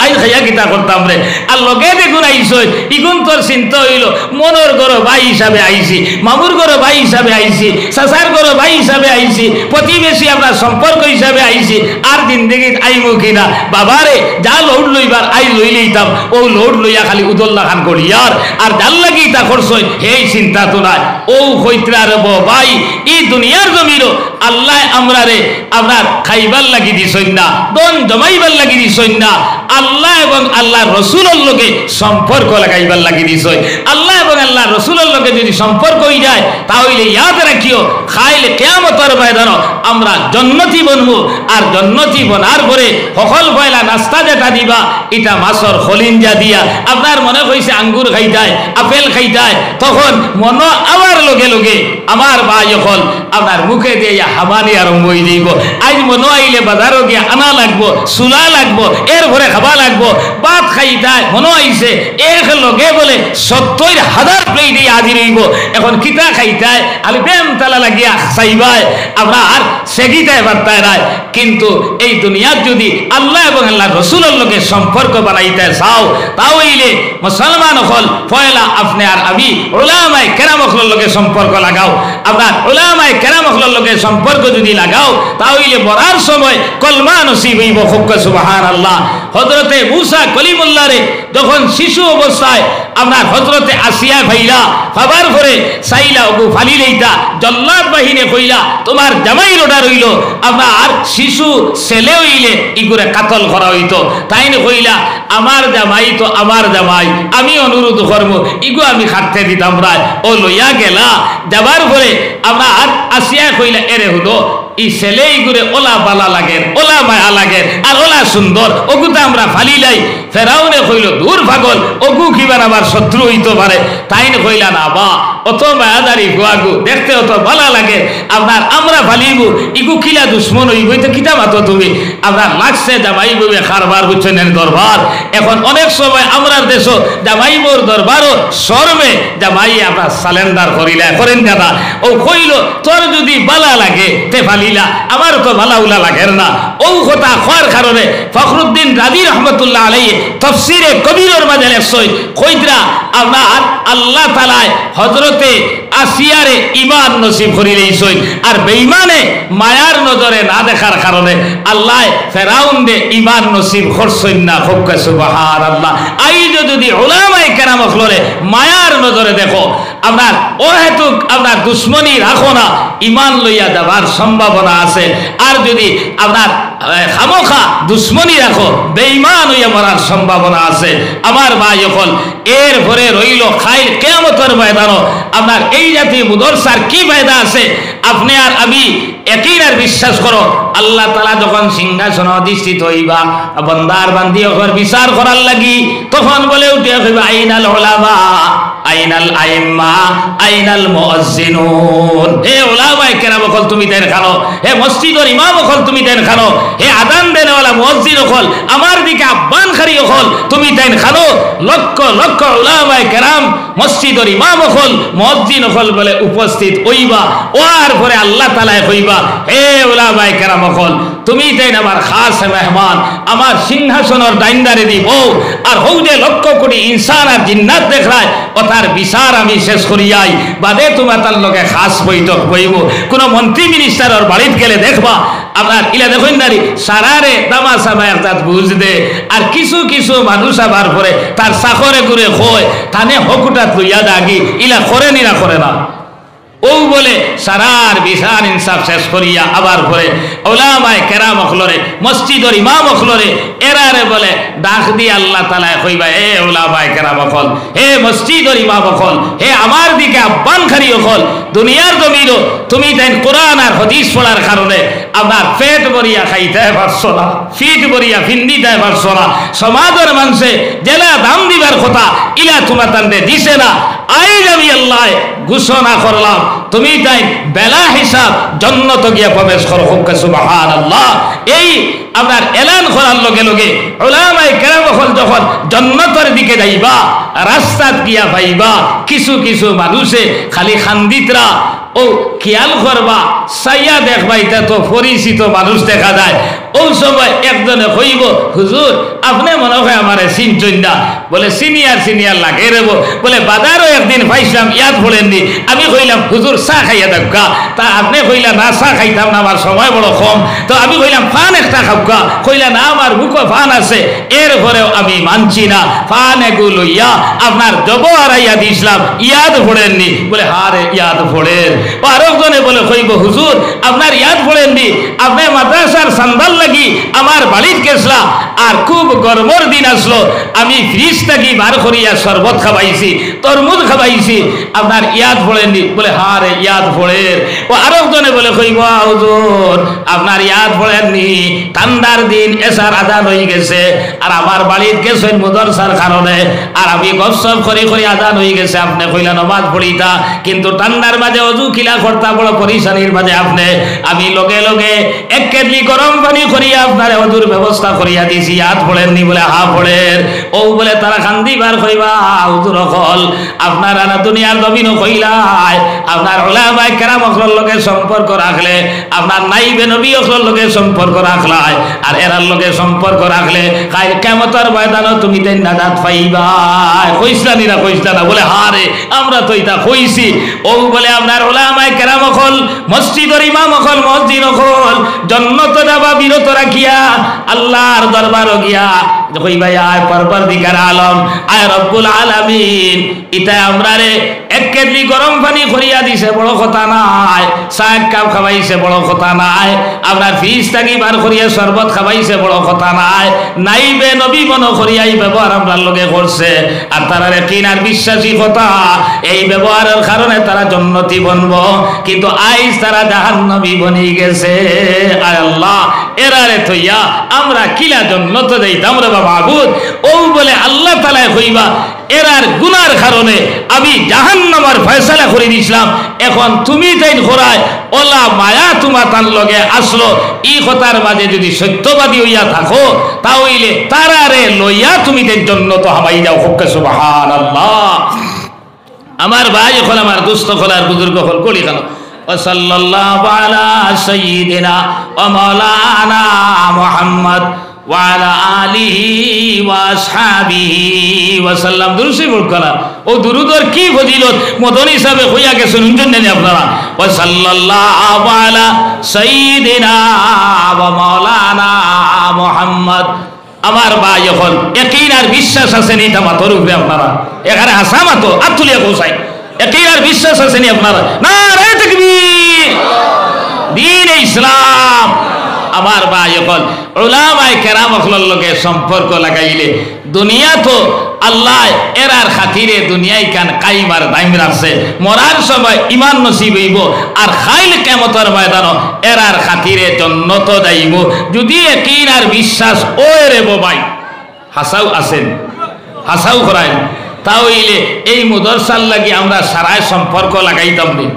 আই খাইয়া কিতা করতাম রে, আর লগে দেখুন আইসই ইগুন তোর চিন্তা হইল মনোর গরো ভাই হিসাবে আইছি, মামুর গরো ভাই হিসাবে আইছি, চাচার গরো ভাই হিসাবে আইছি, প্রতিবেশী আমরা সম্পর্ক হিসাবে আইছি। আর জিন্দেগি আইমু কিনা বাবারে যা লোড লইবার আই লই লইতাম, ও লোড লইয়া খালি উদল্লা খান করিয়ার আর জাল লাগি তা করছই এই চিন্তা তো নাই। ও হইত্রার ভাই এই দুনিয়ার জমিরও আল্লাহ আমরা রে আপনার খাইবার লাগি দিছই না, দন জমাইবার লাগি দিছই না, আল্লাহ এবং আল্লাহ রসুলের লোকে সম্পর্ক লাগাইবার লাগি দিছই। আল্লাহ এবং আল্লাহ রসুলের লোকে যদি সম্পর্ক হয়ে যায় তাহলে ইয়াদ রাখিও খাইলে কিয়ামতের ময়দানে আমরা জান্নাতি বনবো। আর জান্নাতি বনার পরে সকল পয়লা নাস্তা যেটা দিবা এটা মাছর খলিঞ্জা দিয়া আপনার মনে হইছে আঙ্গুর খাইতায় আপেল খাইতায়, তখন মন আমার লগে লগে আমার ভাই হল আপনার মুখে দিয়ে হামানি আরম্ভ হয়ে যাইব। আজ মনে আইলে বাজারও গিয়ে আনা লাগবো, চুলা লাগবো, এরপরে খাবা লাগবো। ভাত খাইতায় মনে আইছে এক লগে বলে 70,000 প্লেট হাজির হইব। এখন কিতা খাইতায় আলি প্রেম তালা লাগিয়া চাইবায় আমরা আর সেগিতায় বার্তায় রায়। কিন্তু এই দুনিয়ার যদি আল্লাহ এবং আল্লাহ রসুলের লোকে সম্পর্ক বানাইতে চাও তাহলে মুসলমান হল পয়লা আপনি আর আমি উলামায়ে কেরাম হলের লোকে সম্পর্ক লাগাও। আপনার উলামায়ে কেরাম হলের লোকে সম্পর্ক যদি লাগাও তাহলে মরার সময় কলমা নসিব হইব। খুব সুবহানাল্লাহ। হযরতে মুসা কলিমুল্লাহ রে যখন শিশু অবস্থায় আপনার হযরতে আসিয়া ভাইলা খাবার পরে সাইলা ওগু ফালি লইতা জল্লাদ বাহিনী কইলা তোমার জামাই রোডা রইল, আপনার শিশু ছেলে হইলে ইগুরে কাতল করা হইতো। তাই না কইলা আমার জামাই তো আমার জামাই, আমি অনুরোধ করবো ইগু আমি খাটতে দিতাম রায়। ও লইয়া গেলা যাবার পরে আপনার আসিয়া কইলা এরে হলো ই ছেলেই করে ওলা বালা লাগের, ওলা মায়া লাগের, আর ওলা সুন্দর, ওগুতা আমরা ফালিলাই। ফেরাউনে কইল দূর পাগল, ওগু কিবার আবার শত্রু হইতে পারে। তাইন কইলা না বা অত মায়াদারি গুয়াগু দেখতে অত ভালো লাগে আপনার, আমরা ফালিব ইগু কিলা দুশ্মন হইব, তো কিতা মাতো তুমি আপনার লাগছে জামাই বউয়ে খারবার বুঝছেন দরবার। এখন অনেক সময় আমরা দেশ জামাই বউর দরবারও শরমে জামাই আপনার সালেন্ডার করিলা করেন দাদা। ও কইল তোর যদি বালা লাগে তে ফালিলা, আমার তো বালা উলা লাগের না। ও কথা খোয়ার কারণে ফখরুদ্দিন রাজি রহমতুল্লাহ আলাইহি তাফসীরে কবিরের মাঝে লেখছই কইতরা আপনার আল্লাহ তাআলা হযরতে আসিয়ারে ঈমান নসিব করি লইছই, আর বেঈমানে মায়ার নজরে না দেখার কারণে আল্লাহ ফেরাউন দে ঈমান নসিব করছই না। খুব সুবহানাল্লাহ। আইজ যদি উলামায়ে কেরাম হলরে মায়ার নজরে দেখো আপনার ও হেতু আপনার দুশ্মনী রাখো না, ঈমান লইয়া যাবার সম্ভাবনা আছে। আর যদি আপনার খামোখা দুশ্মনী রাখো বেঈমান হইয়া মরার সম্ভাবনা আছে। আমার ভাই হল এরপরে রইল খাইল কিয়ামতের ময়দানও আপনার এই জাতীয় মুদরসার কি ফায়দা আছে? আপনি আর আমি একই আর বিশ্বাস করো, আল্লাহ তাআলা যখন সিংহাসন অধিষ্ঠিত হইবা বান্দার বান্দি ওর বিচার করার লাগি, তখন বলে উঠে কইবা আইনাল উলামা আইনাল আইম্মা আইনাল মুয়াজ্জিনুন। হে উলামায়ে কেরাম কল তুমি দেন খানো, হে মসজিদের ইমাম কল তুমি দেন খানো, হে আযান দেনেওয়ালা মুয়াজ্জিন কল আমার দিকে আহ্বান করি কল তুমি দেন খানো। লক্ষ লক্ষ উলামায়ে কেরাম মসজিদের ইমাম কল মুয়াজ্জিন কল বলে উপস্থিত হইবা। ওয়ার পরে আল্লাহ তাআলা কইবা হে উলামায়ে কেরাম কল তুমি দেন আমার খাস মেহমান, আমার সিংহাসনের দাইনদারে দিব। আর হৌ যে লক্ষ কোটি ইনসান আর জিন্নাত দেখরায় তার বিচার আমি শেষ করিয়াই বাদে তোমার তার লগে খাস বৈঠক বইব। কোন মন্ত্রী মিনিস্টারের বাড়িতে গেলে দেখবা আপনার ইলা দেখুন নারী সারারে তামাশা একটা বুঝ দে। আর কিছু কিছু মানুষ আবার পরে তার চাকরে ঘুরে খোয় থানে হকুটা লইয়া দাগি ইলা করে নিরা করে না। ও বলে সারার বিচার ইনসাফ শেষ করিয়া আবার পরে উলামায়ে কেরাম হলরে মসজিদের ইমাম হলরে এরারে বলে ডাক দি আল্লাহ তাআলা কইবা এ উলামায়ে কেরাম হল, হে মসজিদের ইমাম হল, হে আমার দিকে আহ্বানকারী হল, দুনিয়ার জমিনও তুমি তাই কোরআন আর হাদিস পড়ার কারণে আপনার পেট ভরিয়া খাইতে পারছো না, ফিট ভরিয়া ফিন্দিতে পারছো না, সমাজের মানুষে জেলা দাম দিবার কথা ইলা তোমার তান্ডে দিছে না। আইজ আমি আল্লাহ ঘোষণা করলাম তুমি তাই বেলা হিসাব জান্নাতে গিয়া প্রবেশ করো। সুবহানাল্লাহ। এই আপনার এলান করার লগে লগে উলামায়ে কেরাম হল যখন জান্নাতের দিকে যাইবা রাস্তাত গিয়া পাইবা কিছু কিছু মানুষে খালি খান্দিতরা ও খেয়াল করবা সাইয়া দেখবা এটা তো পরিচিত মানুষ দেখা যায়। ওই সময় একজনে কইব হুজুর আপনি মনে হয় আমার চিনছেন না। বলে সিনিয়র সিনিয়র লাগে রে, বলে বাজারও একদিন পাইছিলাম ইয়াদ পড়েননি। আমি কইলাম হুজুর চা খাইয়া দেখা, তা আপনি কইলা না চা খাইতাম না আমার সময় বড় কম। তো আমি কইলাম পান একটা খাওয়া, কইলা না আমার বুকো পান আছে। এরপরেও আমি মানছি না, পান এগুলো ইয়া আপনার জব হারাইয়া দিয়েছিলাম ইয়াদ পড়েননি। বলে হারে ইয়াদ পড়েন। আরেকজনে বলে কইব হুজুর আপনার ইয়াদ পড়েননি, আপনি মাদ্রাসার সান্দাল লাগি আমার বাড়িতে গেছলা আর খুব গরমের দিন আসলো, আমি ফ্রিজ থাকি বার করিয়া শরবত খাবাইছি তরমুজ খাবাইছি, আপনার ইয়াদ পড়েননি। বলে হারে ইয়াদ পড়েন। ও আরেকজনে বলে কইব হুজুর আপনার ইয়াদ পড়েননি, ঠান্ডার দিন এসার আজান হয়ে গেছে আর আমার বাড়িতে গেছেন মুদরসার কারণে আর আমি গসব করে করে আজান হয়ে গেছে, আপনি কইলা নামাজ পড়িতা কিন্তু ঠান্ডার মাঝে অজু খিলা করতা বড় পরিশানির মাঝে আপনি আমি লগে লগে এক কেটলি গরম পানি করিয়া আপনার অজুর ব্যবস্থা করিয়া দিছি, ইয়াদ পড়েননি। বলে হা পড়েন। ও বলে তারা খান্দিবার কইবা হুজুর হল আপনার আনা দুনিয়ার জমিন কইলাই আপনার উলামায়ে কেরাম হল লগে সম্পর্ক রাখলে আপনার নাইবে নবী হল লগে সম্পর্ক রাখলাই আর এরার লগে সম্পর্ক রাখলে কাল কিয়ামতের ময়দানে তুমি তাই নাজাত পাইবা। কইছলা নিরা কইছলা না? বলে হারে আমরা তো এটা কইছি। ও বলে আপনার উলামায়ে কেরাম হল মসজিদের ইমাম হল মুয়াজ্জিন হল জান্নাতে যাবা বিরত রাখিয়া আল্লাহর দরবারে গিয়া কইবা আয় পরবর্তীকার আলম আয় রব্বুল আলামিন এটা আমরারে এক কেটলি গরম পানি করিয়া দিছে বড় কথা নাই, নাই, চাহ কাপ খাওয়াইছে বড় কথা নাই, আপনার ফিজ থাকি বার করিয়া শরবত খাওয়াইছে বড় কথা নাই, নাইবে নবী মন করিয়া এই ব্যবহার আপনার লগে করছে। আর তারা কিন আর বিশ্বাসী কথা, এই ব্যবহারের কারণে তারা জন্নতি বনব, কিন্তু আইজ তারা জাহান্নামী বনি গেছে। আয় আল্লাহ, এরারে থইয়া আমরা কিলা জন্নত দেইতাম রে বাবা আবুদ। ও বলে আল্লাহ তাআলা কইবা এরার গুনার কারণে আমি জাহান্নামের ফয়সালা করে দিয়েছিলাম, এখন তুমি তাই ঘোরায় ওলা মায়া তোমার তার লগে আসলো। এই কথার মাঝে যদি সত্যবাদী হইয়া থাকো তাহলে তারারে লইয়া তুমি তাই জন্নত হামাই যাও। হুক্কে সুবহানাল্লাহ। আমার ভাই এখন আমার দুস্থ খোলার বুজুর্গ হল কলি কেন সাল্লাল্লাহু আলা সাইয়্যিদিনা ওয়া মাওলানা মুহাম্মদ ওয়া আলা আলিহি ওয়া আসহাবিহি ওয়া সাল্লাম। দুরূদ শরীফ পড়া ও দুরূদের কি ফজিলত মদন হিসাবে হইয়া গেছে শুনছেন আপনারা। ওয়া সাল্লাল্লাহু আলা সাইয়্যিদিনা ওয়া মাওলানা মুহাম্মদ। আমার ভাই এখন ইয়াকিন আর বিশ্বাস আছে নি মাথর উপরে আপনারা এখানে হাসা মাতো আতুলিয়া গোসাই ইয়াকিন আর বিশ্বাস আছে নি আপনারা? নারে তাকবীর, দ্বীন ইসলাম। আমার ভাই এখন উলামায়ে কেরাম হলর লগে সম্পর্ক লাগাইলে দুনিয়া তো আল্লাহ এরার খাতিরে দুনিয়ায় কান কাইমার দাইম রাখছে, মরার সময় ইমান নসিব হইব আর খাইল কিয়ামতের ময়দান এরার খাতিরে জান্নাত যাইব। যদি ইয়াকিন আর বিশ্বাস ওরে বাবাই হাসাও আছেন হাসাও করায় তাহলে এই মুদরসার লাগি আমরা সারাই সম্পর্ক লাগাইতাম নি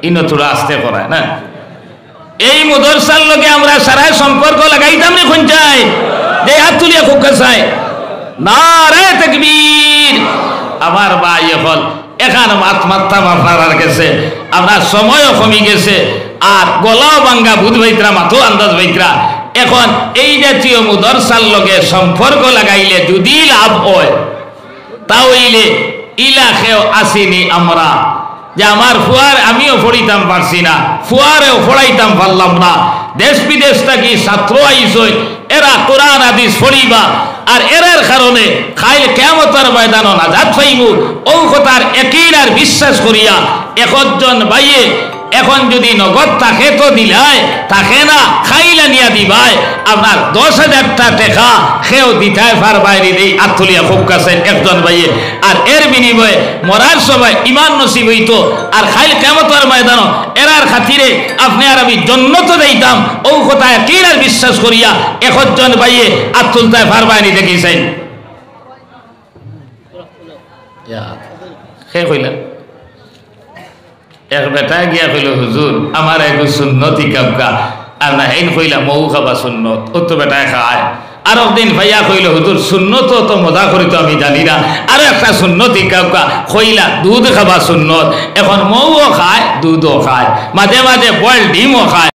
ইনো তোরা আসতে করায় না, এই মুদরসার লগে আমরা সারাই সম্পর্ক লাগাইতাম নি কোন চাই যে হাত তুলিয়া খুব কাছায়। নারে তাকবীর। আমার ভাই হল এখন মাথাম আপনার গেছে, আপনার সময়ও কমে গেছে আর গলাও ভাঙ্গা বুধ ভাইত্রা মাথো আন্দাজ ভাইত্রা। এখন এই জাতীয় মুদরসার লগে সম্পর্ক লাগাইলে যদি লাভ হয় তাহলে ইলাকেও আসিনি আমরা যে আমার ফুয়ার আমিও পড়িতাম পারছি না, ফুয়ারেও পড়াইতাম পারলাম না, দেশ বিদেশ থাকি ছাত্র আইসই এরা কোরআন হাদিস পড়িবা আর এরার কারণে খাইল কিয়ামতের ময়দান নাজাত পাইব। ও কথার ইয়াকিন আর বিশ্বাস করিয়া একজন ভাইয়ে এখন যদি নগদ থাকে তো দিলাই, থাকে না খাইলা নিয়া দিবাই আপনার 10,000 টাকা সেও দিতাই ফার বাইরে দেই আতুলিয়া খুব কাছে একজন ভাইয়ে। আর এর বিনিময়ে মরার সময় ইমান নসিব হইতো আর খাইল কিয়ামতের ময়দান এরার খাতিরে আপনি আর আমি জান্নাত দেইতাম। ও কথা ইয়াকিন আর বিশ্বাস করিয়া একজন ভাইয়ে আতুলতায় ফার বাইরে দেখিছেন। সে কইলেন এক বেটা গিয়া কইল হুজুর আমার এক সুন্নতি কাবকা আর না হেন কইলা মৌ খাবা সুন্নত ও তো বেটায় খায়। আর একদিন ভাইয়া কইল হুজুর সুন্নত তো মজা করি তো আমি জানি না, আর একটা সুন্নতি কাবকা কইলা দুধ খাবা সুন্নত। এখন মৌও খায় দুধও খায়, মাঝে মাঝে বয়েল ডিমও খায়।